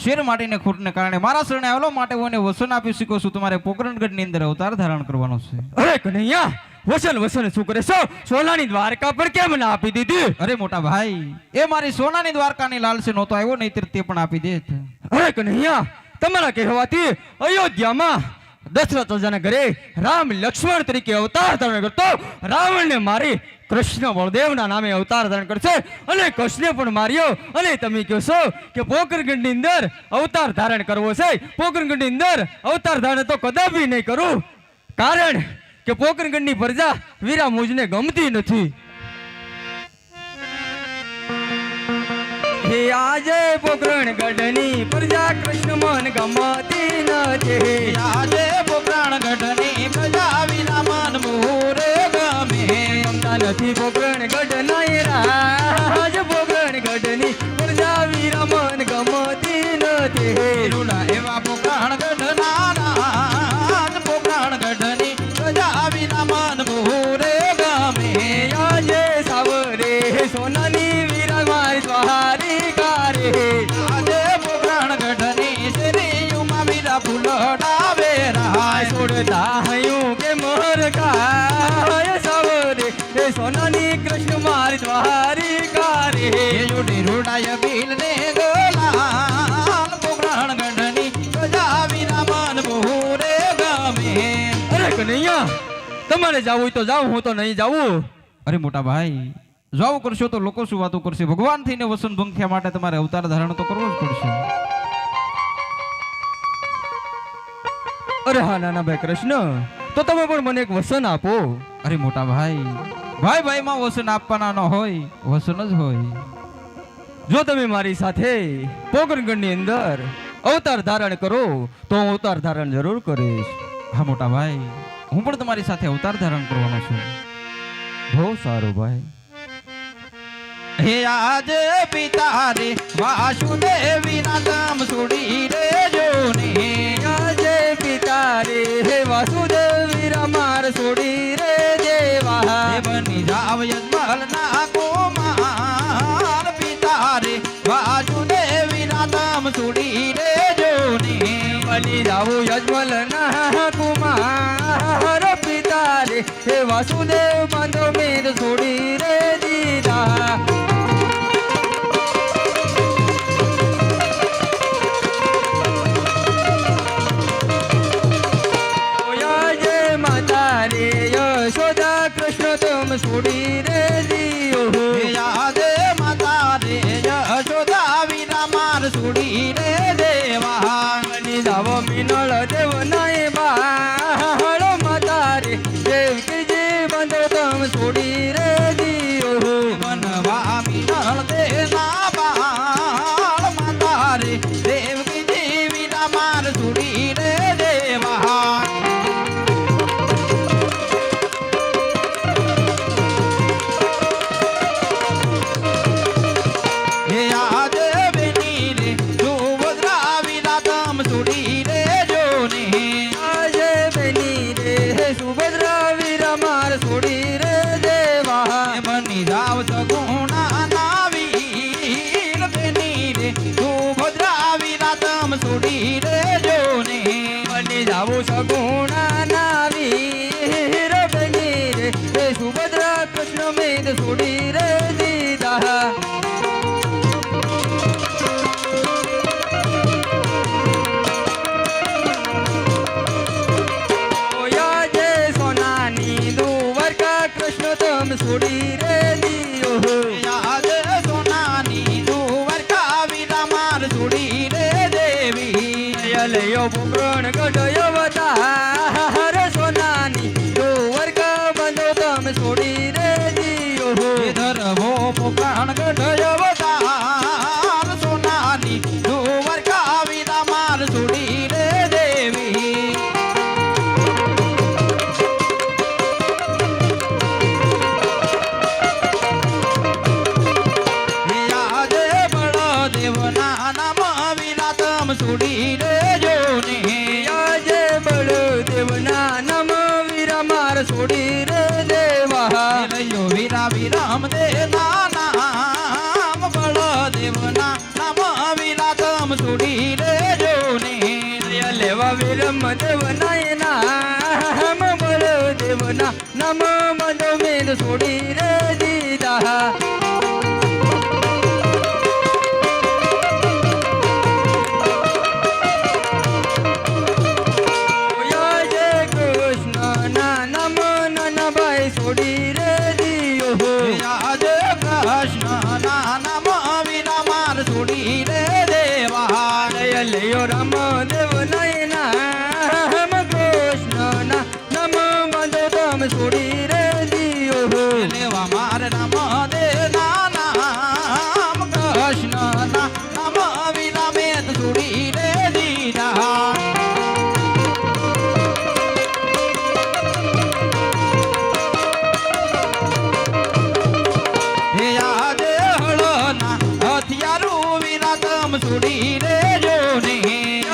શેર માટીને ખોટને કારણે મારા શરણે આવેલો માટે હું એને વસન આપી શીખું છું. તમારે પોકરણગઢની અંદર અવતાર ધારણ કરવાનો છે. અરે કન્યા વસન શું કરે છો? સોનાની દ્વારકા પર કેમ ના આપી દીધી? અરે મોટા ભાઈ એ મારી સોનાની દ્વારકાની લાલસે નહોતો આવ્યો, નહીતર તે પણ આપી દેત. અરે કન્યા તમારા કહેવાથી અયોધ્યામાં દશરથ રાજાના ઘરે રામ લક્ષ્મણ તરીકે અવતાર ધારણ કરતો રાવણને મારી કૃષ્ણ બળદેવના નામે અવતાર ધારણ કરશે અને કૃષ્ણને પણ માર્યો. અને તમે કહો છો કે પોકરગઢની અંદર અવતાર ધારણ કરવો છે. પોકરગઢની અંદર અવતાર ધારણ તો કદાપી નહીં કરું, કારણ કે પોકરગઢની પ્રજા વીરા મુજને ગમતી નથી. હે આજે પોકરણગઢની પ્રજા કૃષ્ણ મન ગમતી નથી. આજે પોકરણગઢની પ્રજા વિના મન મોરે ગમે ગમતા નથી. પોકરણગઢ નહીં રાજ પોકરણગઢની પ્રજા વીરા મન ગમતી નથી. રૂડા એવા પોકરણગઢ નારાજ પોકરણગઢની પ્રજા વિના મન મોરે ગમે. આજે સાવરે સોનાની વીરા મારી દ્વારી આજે પોકરણગઢની શ્રીયુમાં વીરા ફૂલડાવે રાય છોડતા હયું કે મોર કાય સાવરે એ સોનાની કૃષ્ણ મારી દ્વારી કારે યુડી રૂડાય બિલ ને ગોલાલ પોકરણગઢની પ્રજા વીરા મન બહુરે ગમે. અરે કનૈયા તમારે જાવું હોય તો જાવ, હું તો નહીં જાવું. અરે મોટા ભાઈ જો આવું કરશો તો લોકો શું વાતો કરશે? ભગવાન થઈને વસન ભંગ થયા માટે તમારે અવતાર ધારણ તો કરવો જ પડશે. અરે હા નાના ભાઈ કૃષ્ણ, તો તમે પણ મને એક વસન આપો. અરે મોટા ભાઈ ભાઈ માં વસન આપવાના ન હોય, વસન જ હોય. જો તમે મારી સાથે પોકરણગઢની અંદર અવતાર ધારણ કરો તો હું અવતાર ધારણ જરૂર કરીશ. હા મોટા ભાઈ હું પણ તમારી સાથે અવતાર ધારણ કરવાનો છું. બહુ સારું ભાઈ. હે આજે પિતા રે વાસુદેવી ના નામ છોડી રે જોને. આજે પિતા રે હે વાસુદેવી રમાર છોડી રે દેવા બની જાવ યજમલ ના કુમાર. પિતા રે વાસુદેવી ના નામ છોડી રે જોને. બની જાવું યજમલ ના કુમાર. પિતા રે હે વાસુદેવ બાંધો મેર છોડી રે દીધા. યશોદા કૃષ્ણ તમ છોડી રે દિયો. યાદે માતા રે યશોદા વિના માર છોડી રે દેવા. બની જાવો મિનળ દેવ નાય બાળ માતા રે દેવકીજી બંધો તમ છોડી રે દિયો. બનવા મિનળ દેના બાળ માતા રે દેવકીજી વિના માર છોડી રે દેવા. યો પોકરણ ગઢ અવતાર સોનાની દ્વારકા બંધો તમે છોડી રે દિયો ધરવો પોકરણ ગઢ અવતાર સોનાની દ્વારકા વિના માર છોડી રે દેવી આજે બળદેવના નામ વિના તમ છોડી દેજો ને આજે બળદેવના નમ વીરા માર છોડી રે દેવા લયો વીરા વિરામ દેના નામ બળદેવના નામ વિના તમ છોડી દેજો ને લેવા વિરમ દેવના નામ બળદેવના નમ બંધો મેં છોડી રે દીધા છોડી રે દિયો આજે કૃષ્ણ નામ વિના માર છોડી રે દેવા લયો રામ દેવ નામ કૃષ્ણ નમ બંધો તમે છોડી રે દિયો લેવા માર નામ દેના નામ કૃષ્ણ નામ વિના મેં છોડી રે દીધા આજે હળના હથિયારું વિના તમ છોડી રેજો ને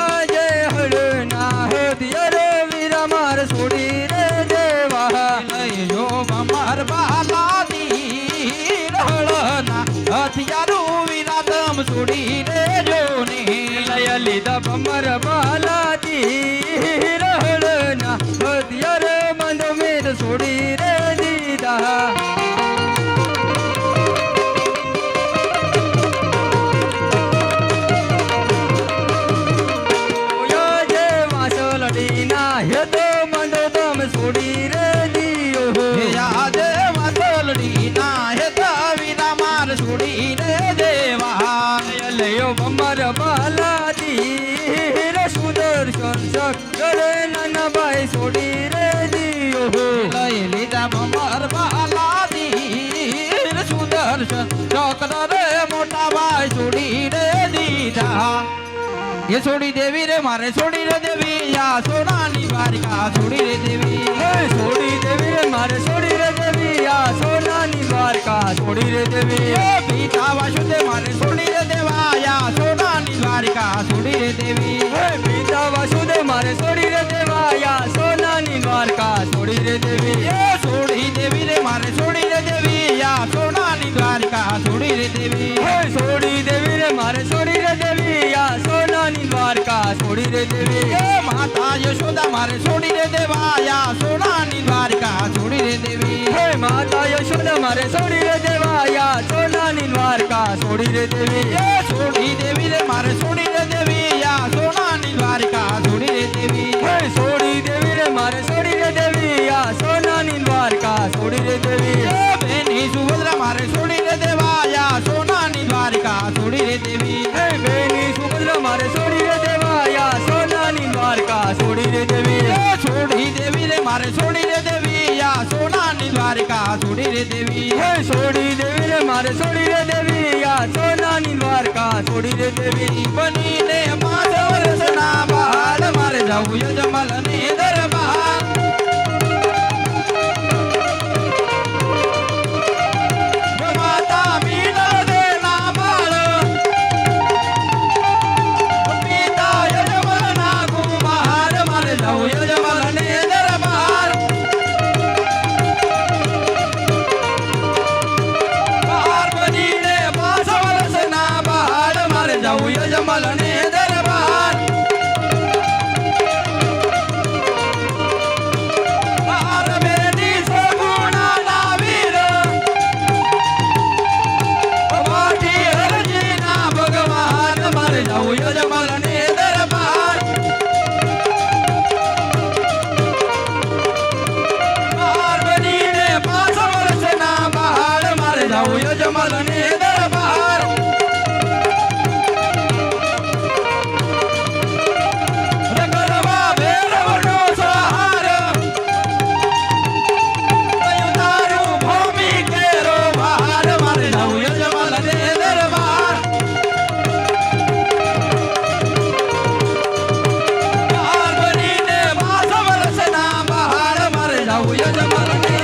આજે હળના હથિયાર વીરા માર છોડી રે દેવા લઈજો અમાર બાલાદી હળના હથિયારું વિના તમ છોડી રેજો ને લય લીધા ભમર બાલાજી હળના હથિયાર બંધો મેં છોડી રે દીધા છોડી રે દિયો આજે વાતલડી ના હેતા વિના માર છોડી રે દેવા લયો ભમર બાલાજી સુદર્શન ચક્ર નાના ભાઈ છોડી રે દિયો લઈ લીધા મમર બાલાદી સુદર્શન ચક્ર રે મોટા ભાઈ છોડી રે દીધા એ છોડી દેવી રે મારે છોડી રે દેવી યા સોનાની દ્વારિકા છોડી રે દેવી છોડી દેવી રે મારે છોડી રે દેવી આ સોનાની દ્વારકા છોડી રે દેવી એ પિતા વાસુદેવ મારે છોડી રે દેવા યા સોનાની દ્વારિકા છોડી રે દેવી પિતા વાસુદેવ મારે છોડી રે દેવા યા સોનાની દ્વારકા છોડી રે દેવી એ છોડી દેવી રે મારે છોડી રે દેવી યા સોનાની દ્વારિકા છોડી રે દેવી છોડી દેવી રે મારે છોડી રે દેવી યા સોનાની દ્વારકા છોડી રે દેવી એ માતા યશોદા મારે છોડી રે દેવા યા સોનાની દ્વારિકા છોડી રે દેવી હે માતા યશોદા મારે છોડી રે દેવા યા સોનાની દ્વારકા છોડી રે દેવી એ છોડી દેવી રે મારે છોડી રે દેવી યા સોનાની દ્વારિકા છોડી રે દેવી હે છોડી દેવી રે મારે છોડી રે દેવી યા સોનાની દ્વારકા છોડી રે દેવી એ બેની સુભદ્રા મારે છોડી રે દેવા યા સોનાની દ્વારિકા છોડી રે દેવી હે બેની સુભદ્રા મારે છોડી રે દેવા યા સોનાની દ્વારકા છોડી રે દેવી એ છોડી દેવી રે મારે છોડી રે દેવી યા સોનાની દ્વારિકા છોડી રે દેવી હે છોડી દેવી રે મારે છોડી રે દેવી યા સોનાની દ્વારકા છોડી રે દેવી બનીને 5 વર્ષના બાળ મારે જવું યજમલ ને દરબાર માતા મીનળ દેના બાળ પિતા યજમલ ના કુમાર મારે જવું યજમલ ને દરબાર બાર બનીને 5 વર્ષના બાળ મારે જવું યજમલ ને દરબાર યજમાનને